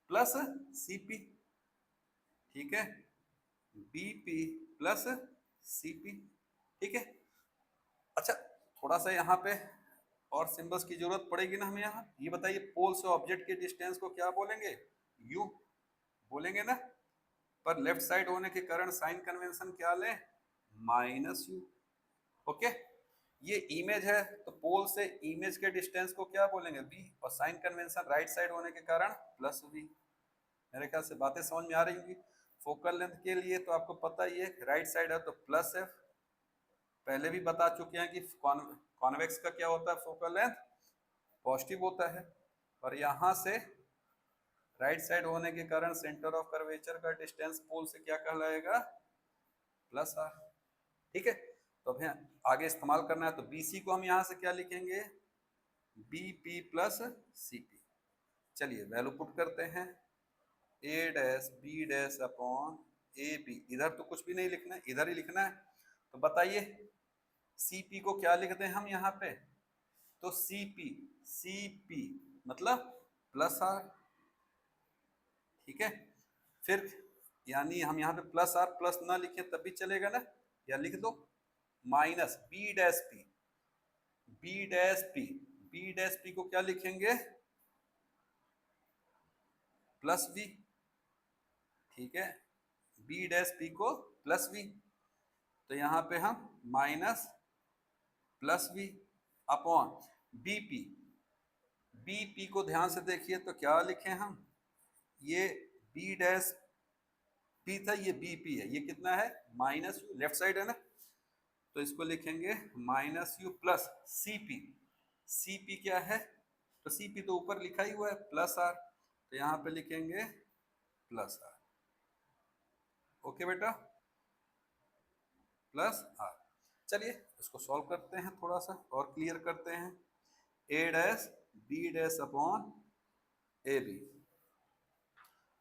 plus C P, ठीक है, B P plus C P, ठीक है। अच्छा, थोड़ा सा यहाँ पे और सिंबल्स की जरूरत पड़ेगी ना हमें यहाँ। ये बताइए, पोल से ऑब्जेक्ट के डिस्टेंस को क्या बोलेंगे, यू बोलेंगे ना, पर लेफ्ट साइड होने के कारण साइन कन्वेंशन क्या ले, माइनस यू, ओके। ये इमेज है, तो पोल से इमेज के डिस्टेंस को क्या बोलेंगे, बी, और साइन कन्वेंशन राइट साइड होने के कारण प्लस वी। मेरे ख्याल से बातें समझ में आ रही होंगी। फोकल लेंथ के लिए तो आपको पता ही है, राइट साइड है तो प्लस एफ, पहले भी बता चुके हैं कि कॉन्वेक्स का क्या होता है, फोकल लेंथ पॉजिटिव होता है, और यहाँ से राइट साइड होने के कारण सेंटर ऑफ कर्वेचर का डिस्टेंस पोल से क्या कहलाएगा, प्लस आर, ठीक है। तो अब आगे इस्तेमाल करना है, तो बी सी को हम यहाँ से क्या लिखेंगे, B P plus C P. चलिए वैल्यू पुट करते हैं, A dash B dash upon A B, इधर तो कुछ भी नहीं लिखना है, इधर ही लिखना है। तो बताइए सी पी को क्या लिख दें हम यहाँ पे, तो सी पी मतलब प्लस आर, ठीक है। फिर यानी हम यहाँ पे प्लस आर प्लस ना लिखें तब भी चलेगा ना, या लिख दो minus B dash P, B dash P, B dash P को क्या लिखेंगे, प्लस वी, ठीक है, बी डैश पी को प्लस वी, तो यहाँ पे हम minus plus V upon BP, BP को ध्यान से देखिए तो क्या लिखें हम, ये बी डैश पी था, ये बीपी है, ये कितना है माइनस यू, लेफ्ट साइड है ना, तो इसको लिखेंगे minus you plus CP, CP क्या है, तो सीपी तो ऊपर लिखा ही हुआ है प्लस आर, तो यहाँ पे लिखेंगे प्लस आर, ओके बेटा, प्लस आर। चलिए इसको सॉल्व करते हैं, थोड़ा सा और क्लियर करते हैं, A dash B dash upon A B,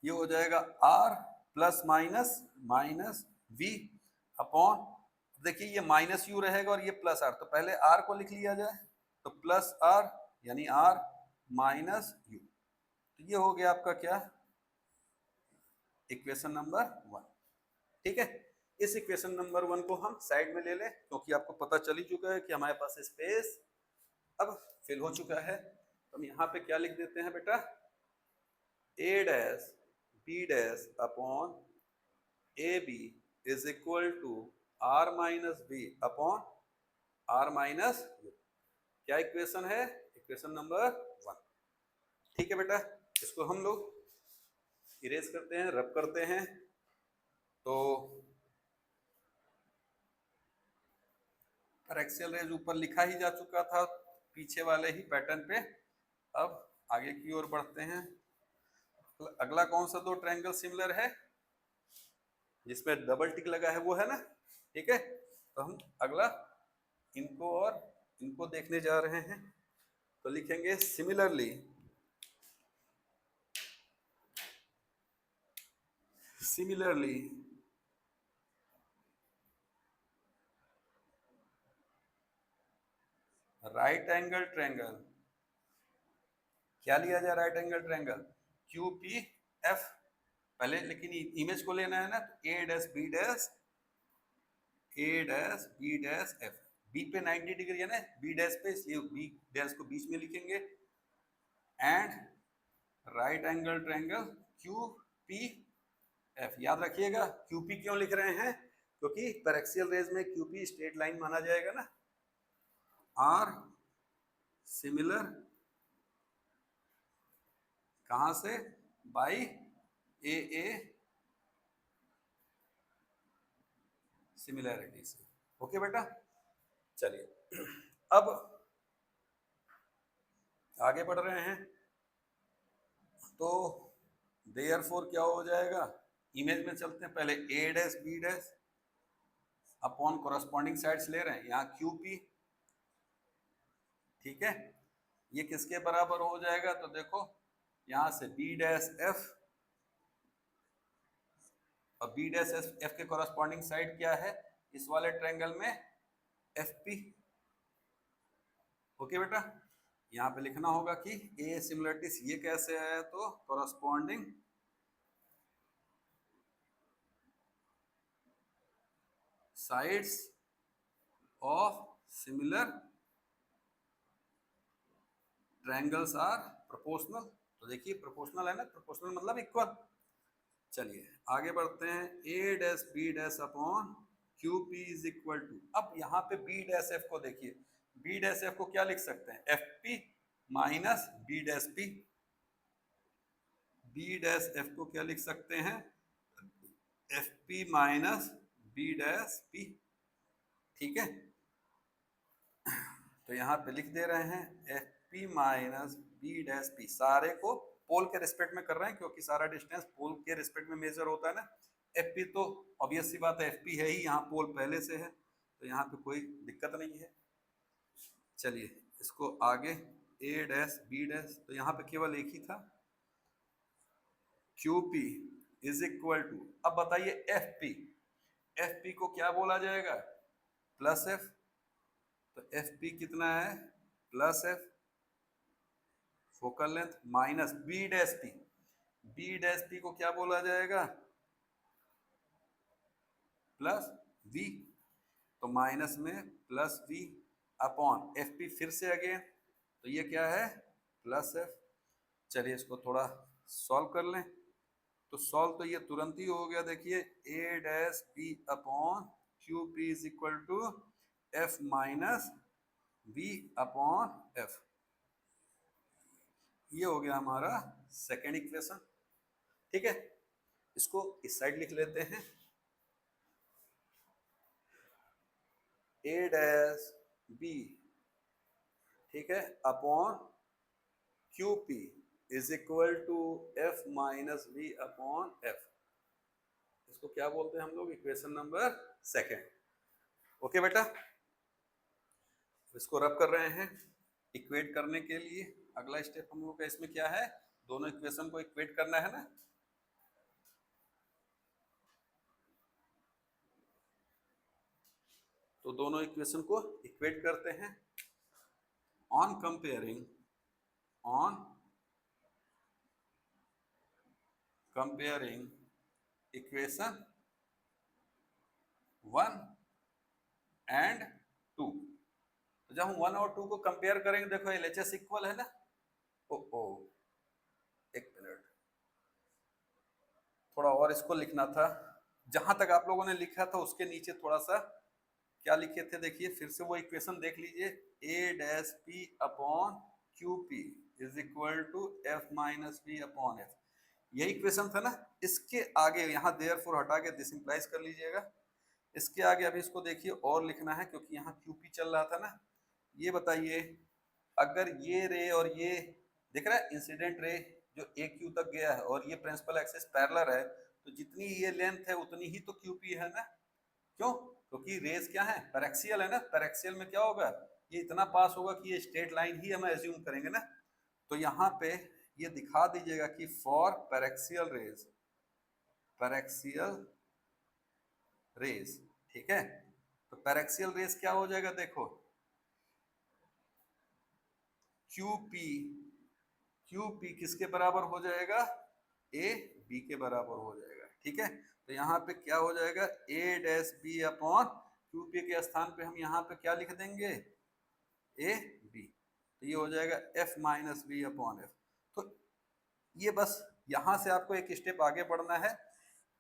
ये हो जाएगा R plus minus minus we upon, देखिए ये माइनस यू रहेगा और ये प्लस आर, तो पहले आर को लिख लिया जाए, तो प्लस आर यानी आर माइनस यू, तो ये हो गया आपका क्या, इक्वेशन नंबर 1, ठीक है। इस इक्वेशन नंबर 1 को हम साइड में ले लें, क्योंकि आपको पता चल ही चुका है कि हमारे पास स्पेस अब फिल हो चुका है, तो हम यहाँ पे क्या लिख देते हैं बेटा, A dash B dash upon A B is equal to R minus B upon R minus U, क्या इक्वेशन है, इक्वेशन नंबर 1, ठीक है बेटा। इसको हम लोग इरेज करते हैं, रब करते हैं, तो एक्सियल रेज ऊपर लिखा ही जा चुका था पीछे वाले ही पैटर्न पे, अब आगे की ओर बढ़ते हैं। अगला कौन सा दो ट्रायंगल सिमिलर है जिसमें डबल टिक लगा है, वो है ना, ठीक है, तो हम अगला इनको और इनको देखने जा रहे हैं, तो लिखेंगे similarly, similarly right angle triangle, क्या लिया जाए right angle triangle, Q P F, पहले लेकिन इमेज को लेना है ना, तो A dash B dash, A dash B dash F, B पे 90 डिग्री है ना बी डैश पे, इसलिए बी डैश को बीच में लिखेंगे, and right angle triangle Q P F, याद रखिएगा क्यू पी क्यों लिख रहे हैं, क्योंकि पैरेक्सियल रेज में क्यू पी स्ट्रेट लाइन माना जाएगा ना, आर सिमिलर कहां से, बाई ए सिमिलैरिटी से, ओके बेटा। चलिए अब आगे बढ़ रहे हैं, तो देयरफॉर क्या हो जाएगा, इमेज में चलते हैं, पहले A dash B dash upon corresponding sides ले रहे हैं, यहाँ क्यू पी, ठीक है, ये किसके बराबर हो जाएगा, तो देखो यहां से बी डैश एफ, और बी डैश एफ के कोरस्पॉन्डिंग साइड क्या है इस वाले ट्रायंगल में, एफ पी, ओके बेटा। यहाँ पे लिखना होगा कि ए सिमिलरिटीज ये कैसे है, तो corresponding sides of similar triangles are proportional, तो देखिए प्रोपोर्शनल है ना, प्रोपोर्शनल मतलब इक्वल। चलिए आगे बढ़ते हैं, A dash B dash upon Q P is equal to, अब यहाँ पे बी डैश एफ को देखिए, बी डैश एफ को क्या लिख सकते हैं, F P minus B dash P, B dash F को क्या लिख सकते हैं, F P minus B dash P, ठीक है, तो यहाँ पे लिख दे रहे हैं F P minus B dash P, सारे को पोल के रिस्पेक्ट में कर रहे हैं, क्योंकि सारा डिस्टेंस पोल के रिस्पेक्ट में मेजर होता है ना, एफ पी तो ऑब्वियस सी बात है एफ पी है ही, यहाँ पोल पहले से है, तो यहाँ पे कोई दिक्कत नहीं है। चलिए इसको आगे, ए डैश बी डैश, तो यहाँ पे केवल एक ही था, Q P is equal to, अब बताइए एफ पी, एफ पी को क्या बोला जाएगा, प्लस एफ, तो एफ पी कितना है, plus F, focal length minus B dash P, B dash P को क्या बोला जाएगा, प्लस वी, तो माइनस में plus V upon F P, फिर से अगेन, तो ये क्या है प्लस एफ। चलिए इसको थोड़ा सॉल्व कर लें, तो सॉल्व तो ये तुरंत ही हो गया, देखिए A dash B upon Q P is equal to F minus B upon F, ये हो गया हमारा सेकेंड इक्वेशन। ठीक है, इसको इस साइड लिख लेते हैं, ए डैश बी, ठीक है, upon Q P is equal to F minus we upon F, इसको क्या बोलते हैं हम लोग, इक्वेशन नंबर सेकेंड। ओके बेटा, इसको रब कर रहे हैं इक्वेट करने के लिए। अगला स्टेप हम लोग का इसमें क्या है, दोनों इक्वेशन को इक्वेट करना है ना। तो दोनों इक्वेशन को इक्वेट करते हैं। ऑन कंपेयरिंग इक्वेशन 1 एंड 2, तो जब हम 1 और 2 को कंपेयर करेंगे, देखो एलएचएस इक्वल है ना। ओ एक मिनट, थोड़ा और इसको लिखना था, जहां तक आप लोगों ने लिखा था उसके नीचे थोड़ा सा क्या लिखे थे, देखिए फिर से वो इक्वेशन देख लीजिए, A dash P upon Q P is equal to F minus B upon F, यही इक्वेशन था ना। इसके आगे यहाँ देयरफॉर हटा के दिस इंप्लाइज कर लीजिएगा, इसके आगे अभी इसको देखिए और लिखना है, क्योंकि यहाँ क्यू पी चल रहा था ना। ये बताइए, अगर ये रे और ये दिख रहा है इंसिडेंट रे जो ए क्यू तक गया है और ये प्रिंसिपल एक्सिस पैरेलल है, तो जितनी ये लेंथ है उतनी ही तो क्यू पी है ना। क्यों, क्योंकि रेस क्या है, पैरेक्सियल है ना। पैरेक्सियल में क्या होगा, ये इतना पास होगा कि ये स्ट्रेट लाइन ही हम एज्यूम करेंगे ना। तो यहाँ पे ये दिखा दीजिएगा कि फॉर पैरेक्सियल रेस, ठीक है। तो पैरेक्सियल रेस क्या हो जाएगा, देखो क्यू पी किसके बराबर हो जाएगा, ए बी के बराबर हो जाएगा, ठीक है। तो यहाँ पे क्या हो जाएगा, A dash B upon Q P के स्थान पे हम यहाँ पे क्या लिख देंगे, ए बी, तो ये हो जाएगा F minus B upon F. तो ये बस यहाँ से आपको एक स्टेप आगे बढ़ना है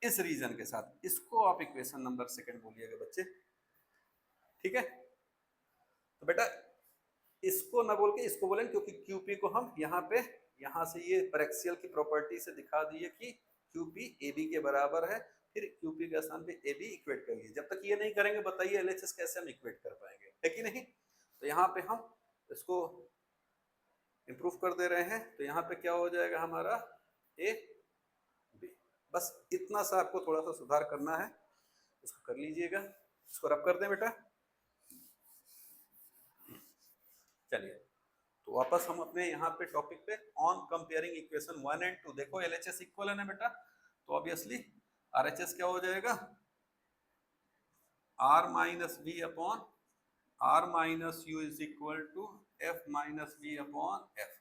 इस रीजन के साथ, इसको आप इक्वेशन नंबर सेकंड बोलिएगा बच्चे, ठीक है। तो बेटा इसको ना बोल के इसको बोलेंगे, क्योंकि क्यूपी को हम यहाँ से ये पैरेक्सियल की प्रॉपर्टी से दिखा दिए कि क्यूपी ए बी के बराबर है, फिर क्यूपी के स्थान पे ए बी इक्वेट करिए। जब तक ये नहीं करेंगे बताइए एलएचएस कैसे हम इक्वेट कर पाएंगे, है कि नहीं। तो यहाँ पे हम इसको इंप्रूव कर दे रहे हैं, तो यहाँ पे क्या हो जाएगा हमारा ए बी, बस इतना सा आपको थोड़ा सा सुधार करना है, इसको कर लीजिएगा। इसको रब कर दें बेटा। चलिए तो वापस हम अपने यहाँ पे टॉपिक पे ऑन कंपेयरिंग इक्वेशन 1 एंड 2, देखो एलएचएस इक्वल है ना बेटा, तो ऑब्वियसली आरएचएस क्या हो जाएगा, R minus B upon R minus U is equal to F minus B upon F,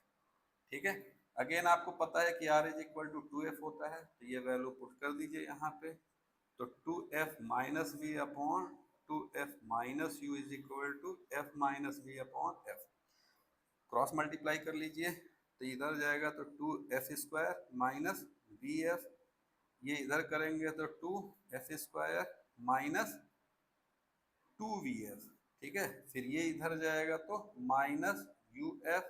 ठीक है। अगेन आपको पता है कि are is equal to 2f होता है, तो ये वैल्यू पुट कर दीजिए यहाँ पे, तो 2f minus B upon 2f minus U is equal to F minus B upon F, cross multiply कर लीजिए, तो इधर जाएगा तो 2f square minus B F, ये इधर करेंगे तो 2f स्क्वायर माइनस 2vf, ठीक है। फिर ये इधर जाएगा तो minus uf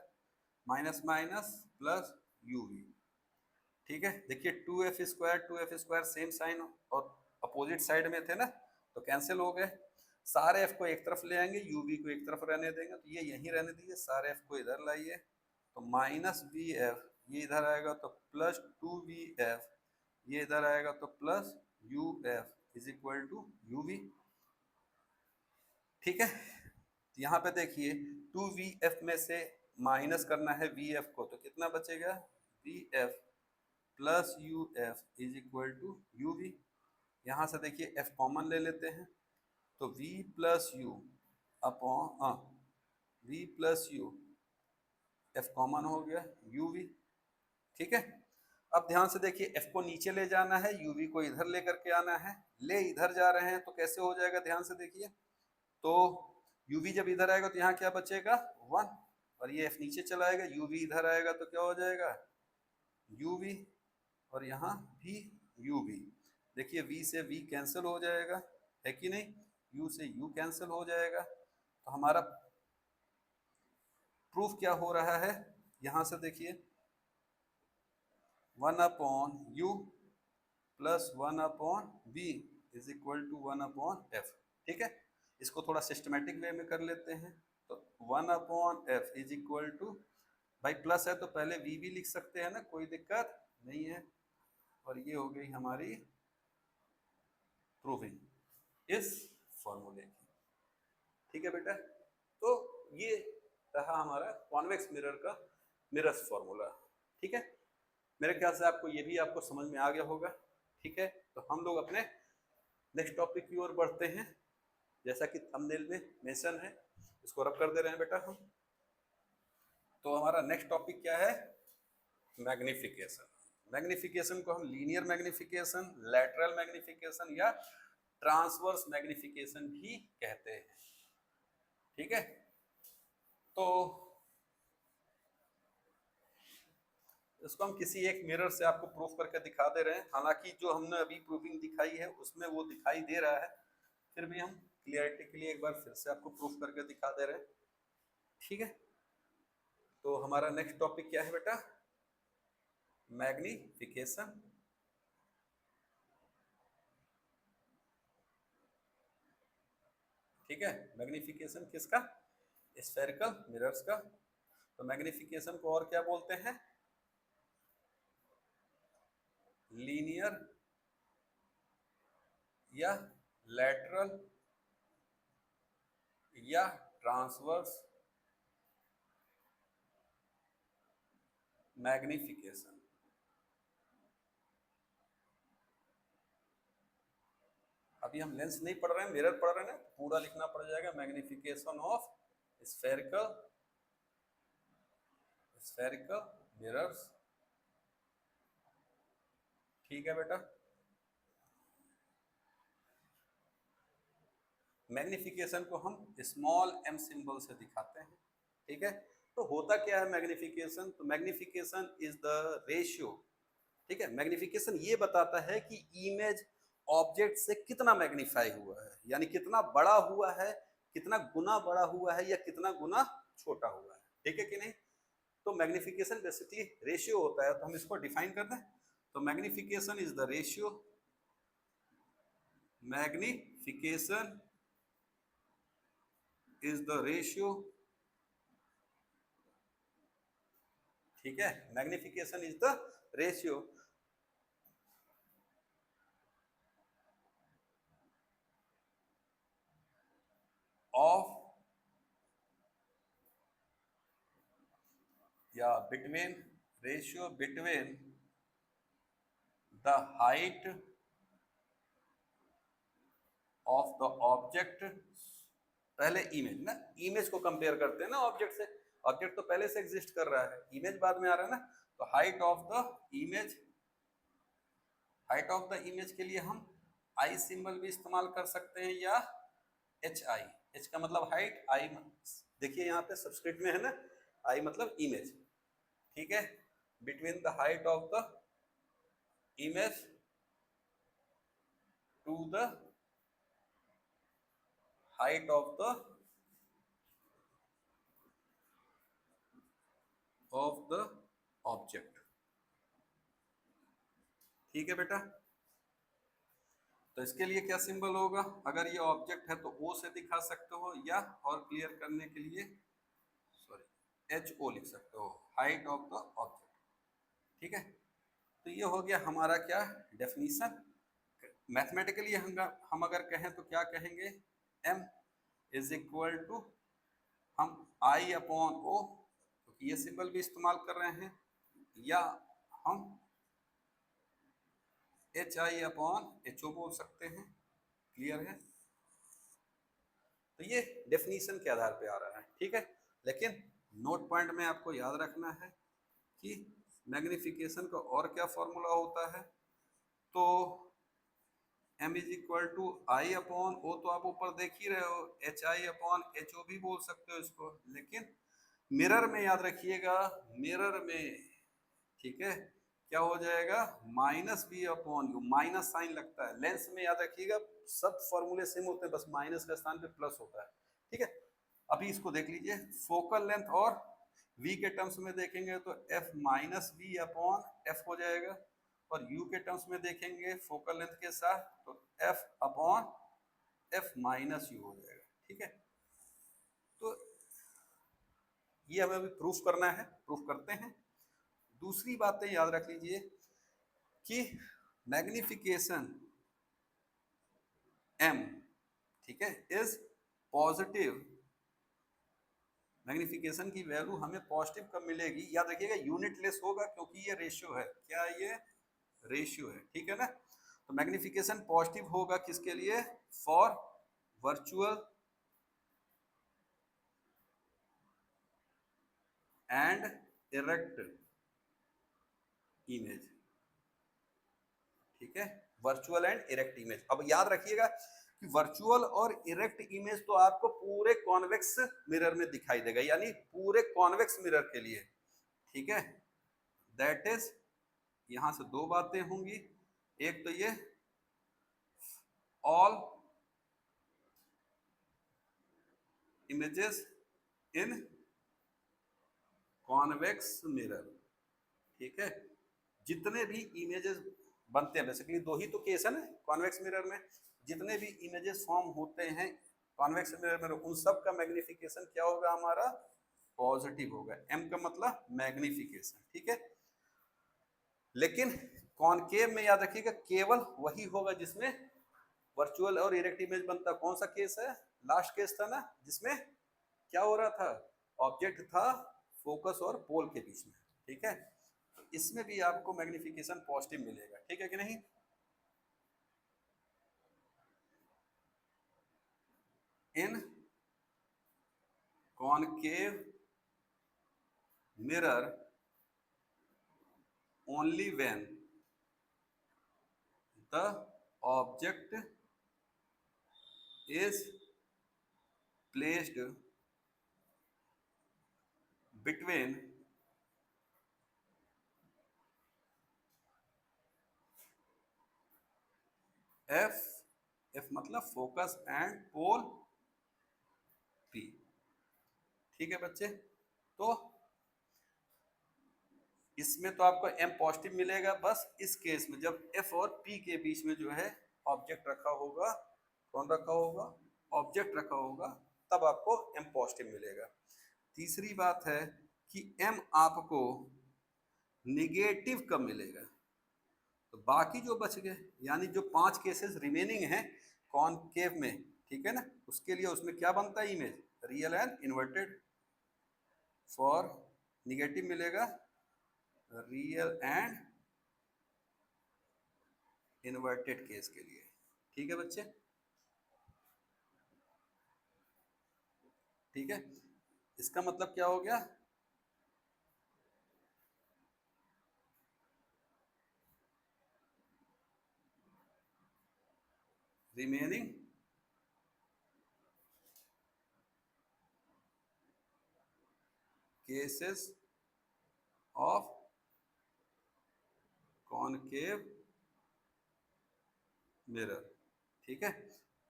minus minus plus uv, ठीक है। देखिए 2f स्क्वायर सेम साइन और अपोजिट साइड में थे ना, तो कैंसिल हो गए। सारे f को एक तरफ ले आएंगे, uv को एक तरफ रहने देंगे, तो ये यहीं रहने दीजिए, सारे f को इधर लाइए, तो माइनस vf, ये इधर आएगा तो प्लस 2vf, ये इधर आएगा तो plus uf is equal to uv, ठीक है। यहाँ पे देखिए 2vf में से माइनस करना है vf को, तो कितना बचेगा, vf plus uf is equal to uv। यहाँ से देखिए f कॉमन ले लेते हैं, तो v plus u upon v plus u F common हो गया, यू वी, ठीक है। अब ध्यान से देखिए, एफ को नीचे ले जाना है, यू वी को इधर लेकर के आना है, ले इधर जा रहे हैं तो कैसे हो जाएगा, ध्यान से देखिए। तो यू वी जब इधर आएगा तो यहाँ क्या बचेगा, 1, और ये एफ नीचे चला आएगा, यू वी इधर आएगा तो क्या हो जाएगा, यू वी, और यहाँ भी यू वी। देखिए v से v कैंसिल हो जाएगा, है कि नहीं, u से u कैंसिल हो जाएगा। तो हमारा प्रूफ क्या हो रहा है, यहाँ से देखिए 1/u plus 1/v is equal to 1/f, ठीक है। इसको थोड़ा सिस्टमेटिक वे में कर लेते हैं। तो 1/f इज इक्वल टू, भाई प्लस है तो पहले v भी लिख सकते हैं ना, कोई दिक्कत नहीं है। और ये हो गई हमारी प्रूविंग इस फॉर्मूले की, ठीक है बेटा। तो ये रहा हमारा कॉन्वेक्स मिरर का मिरर्स फॉर्मूला, ठीक है। मेरे ख्याल से आपको ये भी आपको समझ में आ गया होगा, ठीक है। तो हम लोग अपने नेक्स्ट टॉपिक की ओर बढ़ते हैं, जैसा कि थंबनेल में मेंशन है, इसको रब कर दे रहे हैं बेटा हम। तो हमारा नेक्स्ट टॉपिक क्या है, मैग्निफिकेशन। मैग्निफिकेशन को हम लीनियर मैग्निफिकेशन, लैटरल मैग्निफिकेशन या ट्रांसवर्स मैग्निफिकेशन भी कहते हैं, ठीक है। तो इसको हम किसी एक मिरर से आपको प्रूफ करके दिखा दे रहे हैं। हालांकि जो हमने अभी प्रूविंग दिखाई है उसमें वो दिखाई दे रहा है, फिर भी हम क्लियरिटी के लिए एक बार फिर से आपको प्रूफ करके दिखा दे रहे हैं, ठीक है। तो हमारा नेक्स्ट टॉपिक क्या है बेटा, मैग्निफिकेशन। ठीक है, मैग्निफिकेशन किसका, स्फेरिकल मिरर्स का। तो मैग्निफिकेशन को और क्या बोलते हैं, लीनियर या लैटरल या ट्रांसवर्स मैग्निफिकेशन। अभी हम लेंस नहीं पढ़ रहे हैं, मिरर पढ़ रहे हैं, पूरा लिखना पड़ जाएगा, मैग्निफिकेशन ऑफ स्फेरिकल मिरर्स, ठीक है बेटा। मैग्निफिकेशन को हम स्मॉल m सिंबल से दिखाते हैं, ठीक है। तो होता क्या है मैग्निफिकेशन, तो मैग्निफिकेशन इज द रेशियो, ठीक है। मैग्निफिकेशन ये बताता है कि इमेज ऑब्जेक्ट से कितना मैग्नीफाई हुआ है, यानी कितना बड़ा हुआ है, कितना गुना बड़ा हुआ है या कितना गुना छोटा हुआ है, ठीक है कि नहीं। तो मैग्निफिकेशन बेसिकली रेशियो होता है, तो हम इसको डिफाइन कर दें। तो magnification is the ratio, magnification is the ratio, ठीक है। Magnification is the ratio of या between, ratio between the height of the object, पहले इमेज ना, इमेज को कंपेयर करते हैं ना ऑब्जेक्ट से, ऑब्जेक्ट तो पहले से एग्जिस्ट कर रहा है, इमेज बाद में आ रहा है ना। तो height of the image, height of the image के लिए हम आई सिंबल भी इस्तेमाल कर सकते हैं या एच आई, एच का मतलब हाइट, आई देखिए यहाँ पे सब्सक्रिप्ट में है ना, आई मतलब इमेज, ठीक है। Between the height of the image to the height of the object, ठीक है बेटा। तो इसके लिए क्या सिंबल होगा, अगर ये ऑब्जेक्ट है तो ओ से दिखा सकते हो, या और क्लियर करने के लिए सॉरी एच ओ लिख सकते हो, हाइट ऑफ द ऑब्जेक्ट, ठीक है। तो ये हो गया हमारा क्या डेफिनीशन। मैथमेटिकली हम अगर कहें तो क्या कहेंगे, m इज इक्वल टू, हम I अपॉन ओ, क्योंकि ये सिंबल भी इस्तेमाल कर रहे हैं, या हम H I upon H O बोल सकते हैं, क्लियर है। तो ये डेफिनीशन के आधार पे आ रहा है, ठीक है। लेकिन नोट पॉइंट में आपको याद रखना है कि मैग्निफिकेशन का और क्या फॉर्मूला होता है। तो m is equal to I upon O, तो आप ऊपर देख ही रहे हो, H I upon H O भी बोल सकते हो इसको, लेकिन मिरर में याद रखिएगा, मिरर में, ठीक है, क्या हो जाएगा, minus B upon U, minus sign लगता है। लेंस में याद रखिएगा सब फॉर्मूले सेम होते हैं, बस माइनस का स्थान पे प्लस होता है, ठीक है। अभी इसको देख लीजिए, फोकल लेंथ और v के टर्म्स में देखेंगे तो f minus we upon F हो जाएगा, और u के टर्म्स में देखेंगे फोकल लेंथ के साथ तो f upon f minus you हो जाएगा, ठीक है। तो ये हमें अभी प्रूफ करना है, प्रूफ करते हैं। दूसरी बातें याद रख लीजिए कि मैग्निफिकेशन m, ठीक है, इज पॉजिटिव। मैग्निफिकेशन की वैल्यू हमें पॉजिटिव कब मिलेगी, याद रखिएगा यूनिटलेस होगा, क्योंकि ये रेशियो है, क्या ये रेशियो है, ठीक है ना। तो मैग्निफिकेशन पॉजिटिव होगा किसके लिए, for virtual and erect image, ठीक है, वर्चुअल एंड इरेक्ट इमेज। अब याद रखिएगा कि वर्चुअल और इरेक्ट इमेज तो आपको पूरे कॉन्वेक्स मिरर में दिखाई देगा, यानी पूरे कॉन्वेक्स मिरर के लिए, ठीक है। दैट इज, यहां से दो बातें होंगी, एक तो ये all images in convex mirror, ठीक है। जितने भी इमेजेस बनते हैं, बेसिकली दो ही तो केस है ना कॉन्वेक्स मिरर में, जितने भी इमेजेस फॉर्म होते हैं कॉन्वेक्स मिरर में, उन सब का मैग्निफिकेशन क्या होगा हमारा, पॉजिटिव होगा। एम का मतलब मैग्निफिकेशन, ठीक है। लेकिन कॉनकेव में याद रखिएगा केवल वही होगा जिसमें वर्चुअल और इरेक्ट इमेज बनता। कौन सा केस है, लास्ट केस था ना, जिसमें क्या हो रहा था, ऑब्जेक्ट था फोकस और पोल के बीच में, ठीक है। इसमें भी आपको मैग्निफिकेशन पॉजिटिव मिलेगा, ठीक है कि नहीं। In concave mirror only when the object is placed between F, F मतलब फोकस एंड पोल पी, ठीक है बच्चे। तो इसमें तो आपको एम पॉजिटिव मिलेगा, बस इस केस में जब एफ और पी के बीच में जो है ऑब्जेक्ट रखा होगा, कौन रखा होगा, ऑब्जेक्ट रखा होगा, तब आपको एम पॉजिटिव मिलेगा। तीसरी बात है कि एम आपको निगेटिव कब मिलेगा, तो बाकी जो बच गए, यानी जो 5 केसेस रिमेनिंग हैं कॉनकेव में, ठीक है ना, उसके लिए उसमें क्या बनता है image, real and inverted. For negative मिलेगा रियल एंड इन्वर्टेड केस के लिए, ठीक है बच्चे, ठीक है। इसका मतलब क्या हो गया, remaining cases of concave mirror, ठीक है।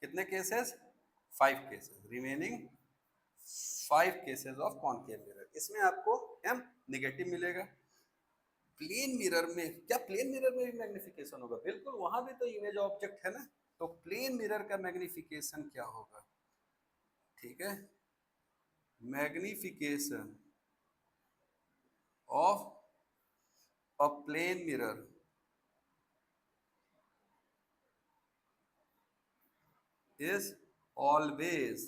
कितने cases, 5 cases, remaining 5 cases of concave mirror, इसमें आपको एम निगेटिव मिलेगा। प्लेन मिरर में, क्या प्लेन मिरर में भी मैग्निफिकेशन होगा, बिल्कुल, वहां भी तो इमेज ऑब्जेक्ट है ना, तो प्लेन मिरर का मैग्निफिकेशन क्या होगा, ठीक है, magnification of a plane mirror is always,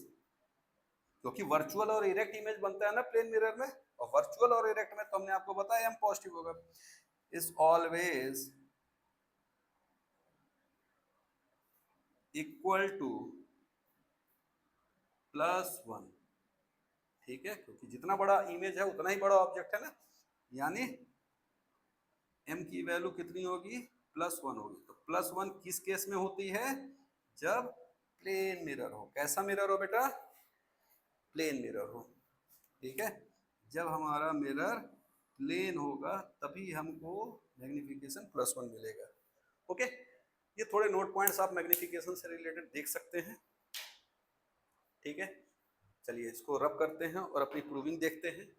क्योंकि वर्चुअल और इरेक्ट इमेज बनता है ना प्लेन मिरर में, और वर्चुअल और इरेक्ट में तो हमने आपको बताया एम पॉजिटिव होगा, इज ऑलवेज इक्वल टू +1, ठीक है, क्योंकि जितना बड़ा इमेज है उतना ही बड़ा ऑब्जेक्ट है ना, यानी m की वैल्यू कितनी होगी, +1 होगी। तो +1 किस केस में होती है, जब प्लेन मिरर हो। कैसा मिरर हो बेटा, प्लेन मिरर हो। ठीक है, जब हमारा मिरर प्लेन होगा तभी हमको मैग्निफिकेशन +1 मिलेगा। ओके, ये थोड़े नोट पॉइंट्स आप मैग्निफिकेशन से रिलेटेड देख सकते हैं। ठीक है, चलिए इसको रब करते हैं और अपनी प्रूविंग देखते हैं।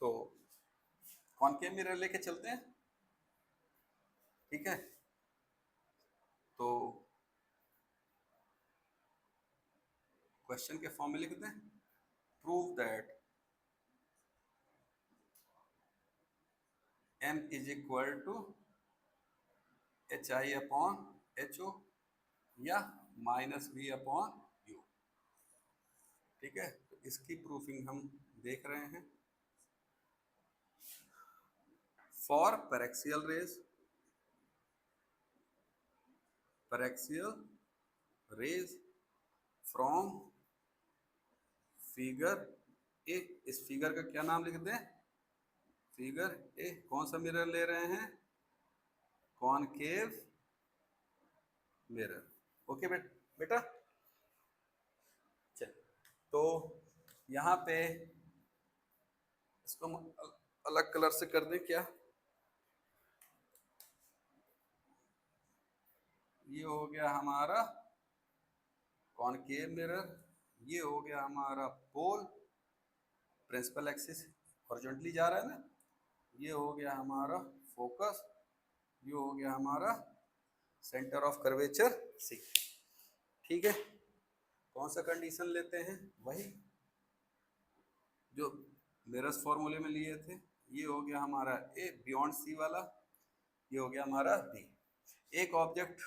तो कॉनकेव मिरर लेके चलते हैं। ठीक है, तो क्वेश्चन के फॉर्म में लिख दें, prove that m is equal to HI upon HO या -V/U। ठीक है, तो इसकी प्रूफिंग हम देख रहे हैं। For paraxial rays from figure A. इस फिगर का क्या नाम लिख दें, फिगर ए। कौन सा मिरर ले रहे हैं, कॉनकेव मिरर। ओके बेटा, चल तो यहाँ पे इसको हम अलग कलर से कर दें क्या, ये हो गया हमारा कॉनकेव मिरर, ये हो गया हमारा पोल, प्रिंसिपल एक्सिस हॉरिजॉन्टली जा रहा है ना, ये हो गया हमारा फोकस, ये हो गया हमारा सेंटर ऑफ कर्वेचर सी। ठीक है, कौन सा कंडीशन लेते हैं, वही जो मिरर्स फॉर्मूले में लिए थे। ये हो गया हमारा ए बियॉन्ड सी वाला, ये हो गया हमारा बी। एक ऑब्जेक्ट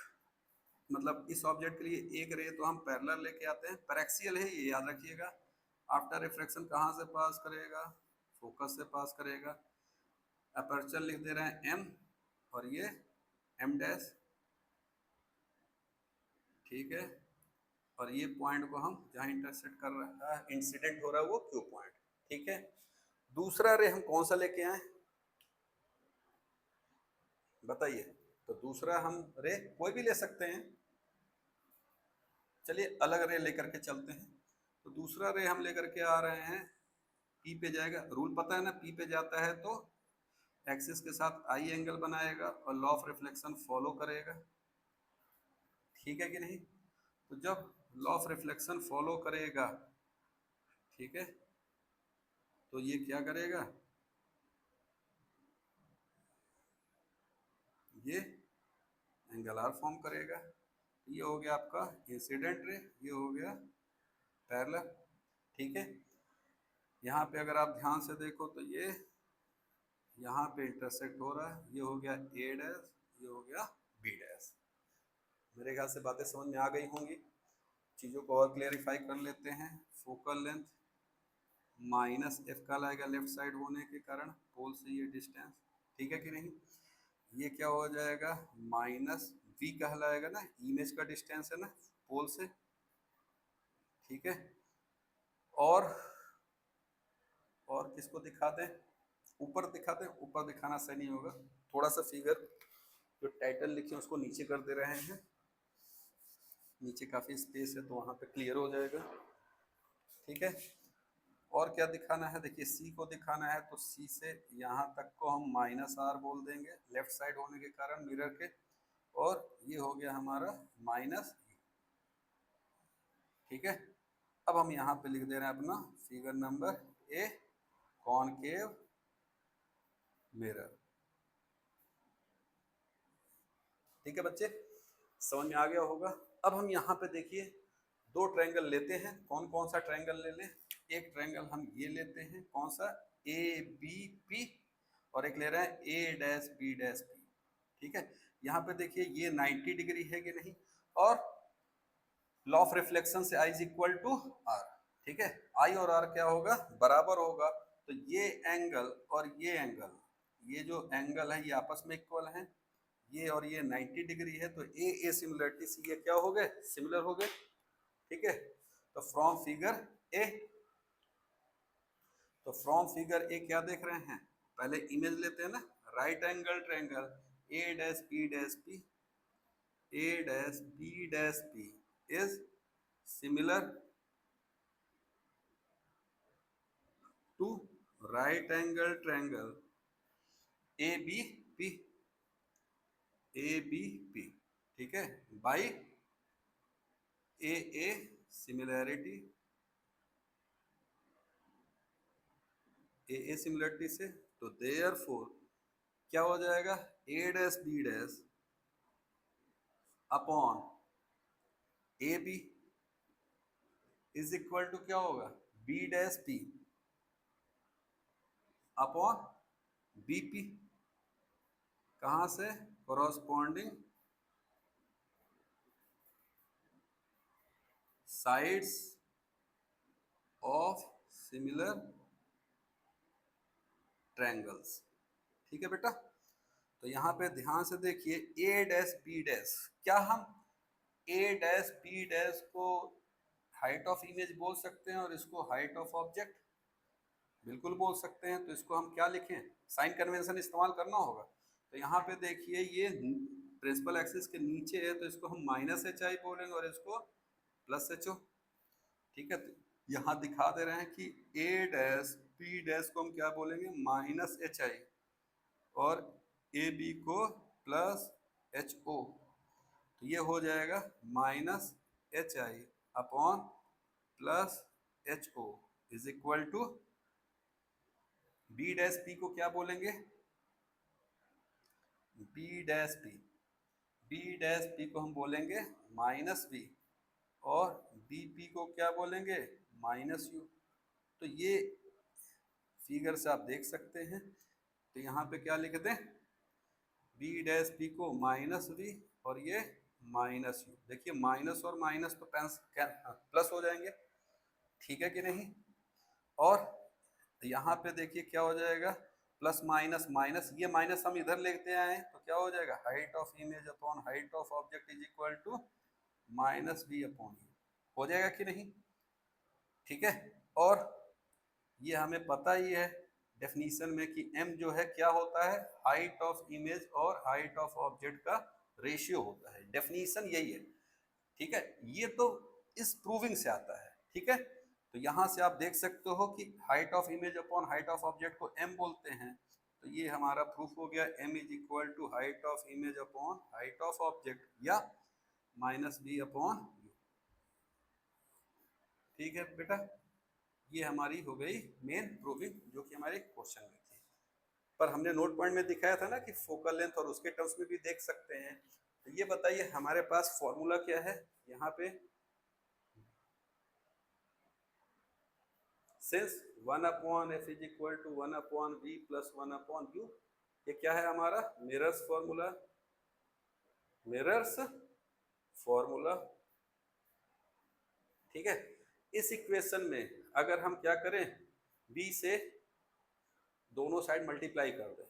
मतलब इस ऑब्जेक्ट के लिए एक रे तो हम पैरेलल लेके आते हैं, पैरेक्सियल है ये याद रखिएगा। आफ्टर रिफ्रैक्शन कहाँ से पास करेगा, फोकस से पास करेगा। अपर्चर लिख दे रहे हैं m और ये m'। ठीक है, और ये पॉइंट को हम जहाँ इंटरसेक्ट कर रहा है, इंसिडेंट हो रहा है वो Q पॉइंट। ठीक है, दूसरा रे हम कौन सा लेके आए बताइए। तो दूसरा हम रे कोई भी ले सकते हैं, चलिए अलग रे लेकर के चलते हैं। तो दूसरा रे हम लेकर के आ रहे हैं, P पे जाएगा, रूल पता है ना, P पे जाता है तो एक्सिस के साथ आई एंगल बनाएगा और लॉ ऑफ रिफ्लेक्शन फॉलो करेगा। ठीक है कि नहीं, तो जब लॉ ऑफ रिफ्लेक्शन फॉलो करेगा, ठीक है, तो ये क्या करेगा, ये एंगल आर फॉर्म करेगा। ये हो गया आपका इंसिडेंट रे, ये हो गया पैरेलल। ठीक है, यहाँ पे अगर आप ध्यान से देखो तो ये यहाँ पे इंटरसेक्ट हो रहा है, ये हो गया A', ये हो गया B'। मेरे ख्याल से बातें समझ में आ गई होंगी। चीज़ों को और क्लेरिफाई कर लेते हैं। फोकल लेंथ -f कहलाएगा लेफ्ट साइड होने के कारण, पोल से ये डिस्टेंस। ठीक है कि नहीं, ये क्या हो जाएगा, -v कहलाएगा ना, इमेज का डिस्टेंस है ना पोल से। ठीक है, और किसको दिखा दें, ऊपर दिखा दें। ऊपर दिखाना सही नहीं होगा, थोड़ा सा फिगर जो टाइटल लिखे उसको नीचे कर दे रहे हैं, नीचे काफ़ी स्पेस है तो वहाँ पे क्लियर हो जाएगा। ठीक है, और क्या दिखाना है, देखिए सी को दिखाना है तो सी से यहाँ तक को हम -r बोल देंगे लेफ्ट साइड होने के कारण मिरर के, और ये हो गया हमारा -u। ठीक है, अब हम यहाँ पे लिख दे रहे हैं अपना figure number A, concave mirror. ठीक है बच्चे, समझ में आ गया होगा। अब हम यहाँ पे देखिए दो ट्रायंगल लेते हैं, कौन कौन सा ट्रायंगल ले लें। एक ट्रायंगल हम ये लेते हैं, कौन सा, ABP, और एक ले रहे हैं A', B', P। ठीक है, यहाँ पे देखिए ये 90 डिग्री है कि नहीं, और लॉ ऑफ रिफ्लेक्शन से I is equal to R, ठीक है, I और R क्या होगा, बराबर होगा। तो ये एंगल और ये एंगल, ये जो एंगल है ये आपस में इक्वल है, ये और ये 90 डिग्री है, तो ए सिमिलरिटी सी ये क्या हो गए, सिमिलर हो गए, ठीक है। तो फ्रॉम फिगर ए, तो फ्रॉम फिगर ए क्या देख रहे हैं, पहले इमेज लेते हैं ना, right angle triangle A dash B dash P, A dash B dash P is similar to right angle triangle A B P, A B P, ठीक है, by a similarity, a similarity से। तो therefore क्या हो जाएगा, A dash B dash upon A B is equal to क्या होगा, B dash P upon B P, कहां से, corresponding sides of similar triangles, ठीक है बेटा। तो यहाँ पे ध्यान से देखिए, ए डैश बी डैश, क्या हम ए डैश बी डैश को हाइट ऑफ इमेज बोल सकते हैं और इसको हाइट ऑफ ऑब्जेक्ट, बिल्कुल बोल सकते हैं। तो इसको हम क्या लिखें, साइन कन्वेंशन इस्तेमाल करना होगा। तो यहाँ पे देखिए ये प्रिंसिपल एक्सिस के नीचे है, तो इसको हम माइनस एच आई बोलेंगे और इसको प्लस एच ओ, ठीक है। तो यहाँ दिखा दे रहे हैं कि ए डैश बी डैश को हम क्या बोलेंगे, माइनस एच आई, और ए बी को प्लस एच ओ। तो ये हो जाएगा minus H I upon plus H O is equal to, B dash P को क्या बोलेंगे, B dash P, B dash P को हम बोलेंगे माइनस बी, और बी पी को क्या बोलेंगे, माइनस यू। तो ये फिगर से आप देख सकते हैं। तो यहाँ पे क्या लिख दें, बी डैश पी को माइनस बी और ये माइनस यू। देखिए माइनस और माइनस तो प्लस हो जाएंगे, ठीक है कि नहीं। और यहाँ पे देखिए क्या हो जाएगा, प्लस माइनस माइनस, ये माइनस हम इधर लेते आए तो क्या हो जाएगा, height of image upon height of object is equal to minus B upon U, हो जाएगा कि नहीं, ठीक है। और ये हमें पता ही है डेफिनीशन में कि m जो है क्या होता है, हाइट ऑफ इमेज और हाइट ऑफ ऑब्जेक्ट का रेशियो होता है, डेफिनीशन यही है, ठीक है। ये तो इस प्रूविंग से आता है, ठीक है। तो यहाँ से आप देख सकते हो कि height of image upon height of object को m बोलते हैं। तो ये हमारा प्रूफ हो गया, m is equal to height of image upon height of object, या माइनस बी अपॉन यू, ठीक है बेटा। ये हमारी हो गई मेन प्रूविंग जो कि हमारे क्वेश्चन में थी। पर हमने नोट पॉइंट में दिखाया था ना कि फोकल लेंथ, और उसके टर्म्स में भी देख सकते हैं। तो ये बताइए हमारे पास फॉर्मूला क्या है यहाँ पे, since 1 upon F is equal to 1 upon V plus 1 upon U, ये क्या है हमारा, मिरर्स फॉर्मूला, मिरर्स फॉर्मूला, ठीक है। इस इक्वेशन में अगर हम क्या करें, b से दोनों साइड मल्टीप्लाई कर दें,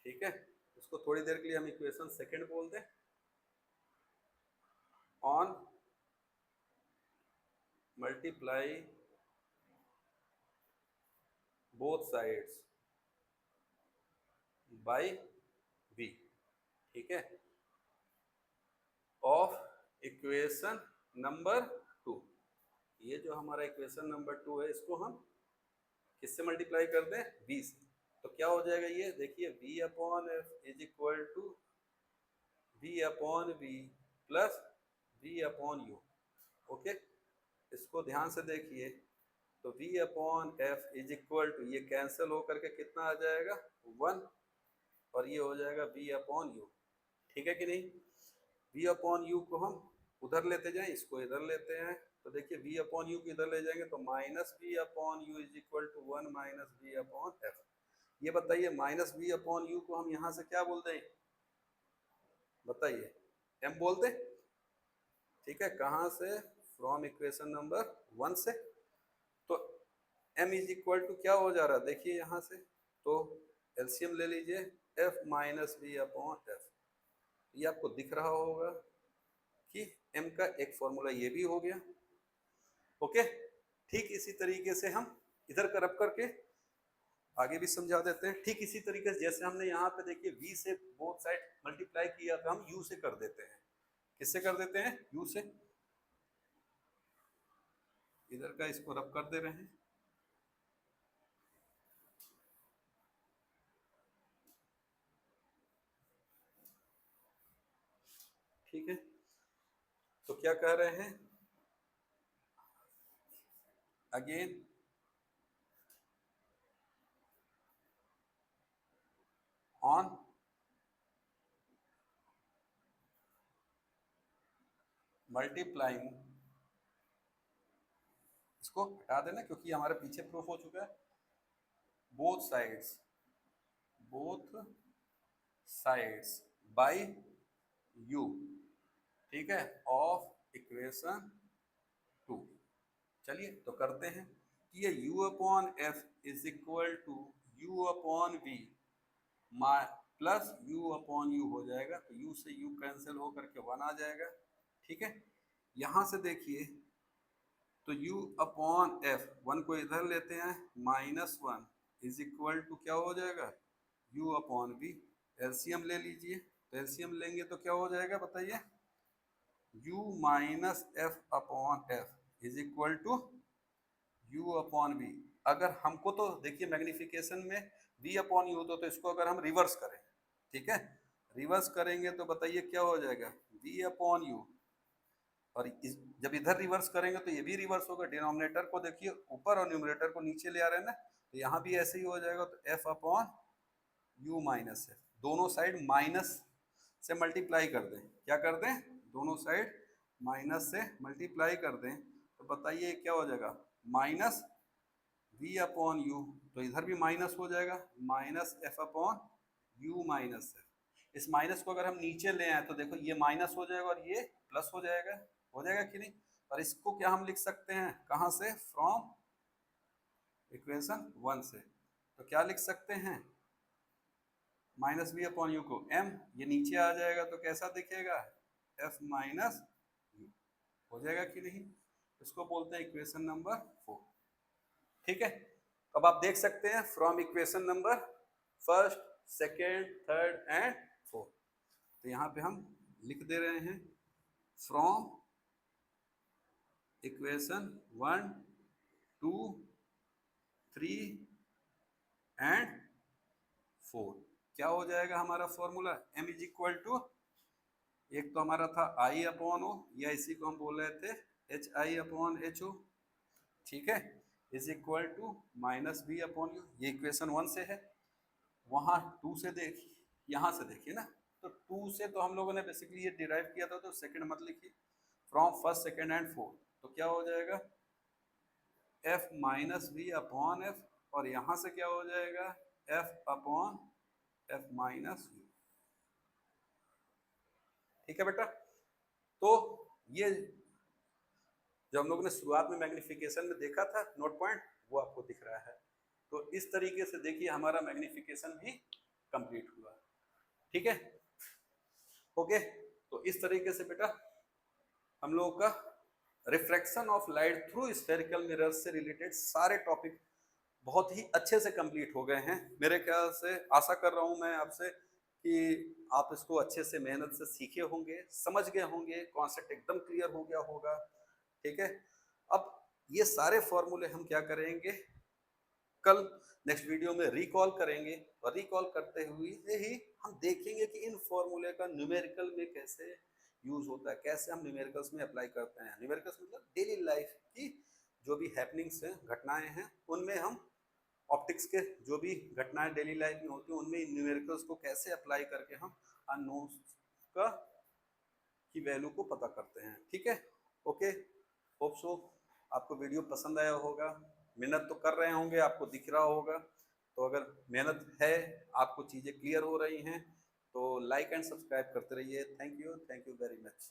ठीक है। इसको थोड़ी देर के लिए हम इक्वेशन सेकंड बोल दें, on multiply both sides by b, ठीक है, ऑफ इक्वेशन नंबर 2। ये जो हमारा इक्वेशन नंबर 2 है, इसको हम किससे मल्टीप्लाई कर दें, b से। तो क्या हो जाएगा, ये देखिए v upon F is equal to v upon v plus v upon U, okay. इसको ध्यान से देखिए, तो v upon F is equal to, ये कैंसिल होकर के कितना आ जाएगा, 1, और ये हो जाएगा v अपॉन यू, ठीक है कि नहीं। v अपॉन यू को हम उधर लेते जाएं, इसको इधर लेते हैं, तो देखिए v अपॉन यू को इधर ले जाएंगे तो minus v upon U is equal to 1 minus v upon F. ये बताइए माइनस v अपॉन यू को हम यहाँ से क्या बोल दें, बताइए, m बोल दे, ठीक है, कहाँ से, फ्रॉम इक्वेशन नंबर 1 से। तो m इज इक्वल टू क्या हो जा रहा है, देखिए यहाँ से, तो एलसीएम ले लीजिए, f minus B upon F. ये आपको दिख रहा होगा कि m का एक फॉर्मूला ये भी हो गया। ओके, ठीक इसी तरीके से हम इधर का रब करके आगे भी समझा देते हैं। ठीक इसी तरीके से जैसे हमने यहाँ पे देखिए v से बोथ साइड मल्टीप्लाई किया था, हम u से कर देते हैं। किससे कर देते हैं, u से। इधर का इसको रब कर दे रहे हैं, ठीक है। तो क्या कह रहे हैं, अगेन ऑन मल्टीप्लाइंग, इसको हटा देना क्योंकि हमारे पीछे प्रूफ हो चुका है, both sides, both sides by u, ठीक है, ऑफ इक्वेशन 2। चलिए तो करते हैं कि ये u upon F is equal to u upon V plus u upon u हो जाएगा, तो u से u कैंसिल हो करके 1 आ जाएगा, ठीक है। यहाँ से देखिए तो u अपॉन एफ, 1 को इधर लेते हैं, -1 इज इक्वल टू क्या हो जाएगा, u अपॉन v। एलसीएम ले लीजिए, तो एलसीएम लेंगे तो क्या हो जाएगा बताइए, u minus F upon F is equal to u upon v। अगर हमको तो देखिए मैग्निफिकेशन में v अपॉन u होता, तो इसको अगर हम रिवर्स करें, ठीक है, रिवर्स करेंगे तो बताइए क्या हो जाएगा, v अपॉन u। और जब इधर रिवर्स करेंगे तो ये भी रिवर्स होगा, डिनोमिनेटर को देखिए ऊपर और न्यूमरेटर को नीचे ले आ रहे हैं ना, तो यहाँ भी ऐसे ही हो जाएगा, तो f upon u minus F. दोनों साइड माइनस से मल्टीप्लाई कर दें, क्या कर दें, दोनों साइड माइनस से मल्टीप्लाई कर दें, तो बताइए क्या हो जाएगा, माइनस v अपॉन u, तो इधर भी माइनस हो जाएगा, minus f upon u minus F. इस माइनस को अगर हम नीचे ले आए तो देखो ये माइनस हो जाएगा और ये प्लस हो जाएगा कि नहीं। और इसको क्या हम लिख सकते हैं, कहाँ से, फ्रॉम इक्वेशन 1 से। तो क्या लिख सकते हैं, माइनस बी अपॉन यू को m, ये नीचे आ जाएगा तो कैसा दिखेगा, f माइनस यू, हो जाएगा कि नहीं। इसको बोलते हैं इक्वेशन नंबर 4, ठीक है। अब आप देख सकते हैं from equation number first, second, third and fourth, तो यहाँ पे हम लिख दे रहे हैं फ्रॉम इक्वेशन 1, 2, 3 एंड 4। क्या हो जाएगा हमारा formula, m is equal to, एक तो हमारा था i अपॉन ओ, या इसी को हम बोल रहे थे H I upon H O, ठीक है, is equal to minus B upon U, ये इक्वेशन 1 से है। वहाँ 2 से देखिए, यहाँ से देखिए ना, तो 2 से तो हम लोगों ने बेसिकली ये डिराइव किया था, तो सेकंड मत लिखिए, from first, second and fourth, तो क्या हो जाएगा, f minus B upon F, और यहाँ से क्या हो जाएगा, f upon F minus U, ठीक है बेटा। तो ये जो हम लोगों ने शुरुआत में मैग्निफिकेशन में देखा था नोट पॉइंट, वो आपको दिख रहा है। तो इस तरीके से देखिए हमारा मैग्निफिकेशन भी कंप्लीट हुआ, ठीक है, ओके। तो इस तरीके से बेटा हम लोगों का refraction of light through spherical mirrors से रिलेटेड सारे टॉपिक बहुत ही अच्छे से कंप्लीट हो गए हैं। मेरे ख्याल से आशा कर रहा हूँ मैं आपसे कि आप इसको अच्छे से मेहनत से सीखे होंगे, समझ गए होंगे, कॉन्सेप्ट एकदम क्लियर हो गया होगा, ठीक है। अब ये सारे फॉर्मूले हम क्या करेंगे, कल नेक्स्ट वीडियो में रिकॉल करेंगे, और रिकॉल करते हुए ही हम देखेंगे कि इन फॉर्मूले का न्यूमेरिकल में कैसे यूज होता है, कैसे हम न्यूमेरिकल्स में अप्लाई करते हैं। न्यूमेरिकल्स मतलब डेली लाइफ की जो भी हैपनिंग्स हैं, घटनाएं हैं, उनमें हम ऑप्टिक्स के जो भी घटनाएं डेली लाइफ में होती हैं उनमें न्यूमेरिकल्स को कैसे अप्लाई करके हम अननोन्स का की वैल्यू को पता करते हैं, ठीक है, ओके। होप सो आपको वीडियो पसंद आया होगा, मेहनत तो कर रहे होंगे, आपको दिख रहा होगा। तो अगर मेहनत है, आपको चीज़ें क्लियर हो रही हैं, तो लाइक एंड सब्सक्राइब करते रहिए। Thank you very much.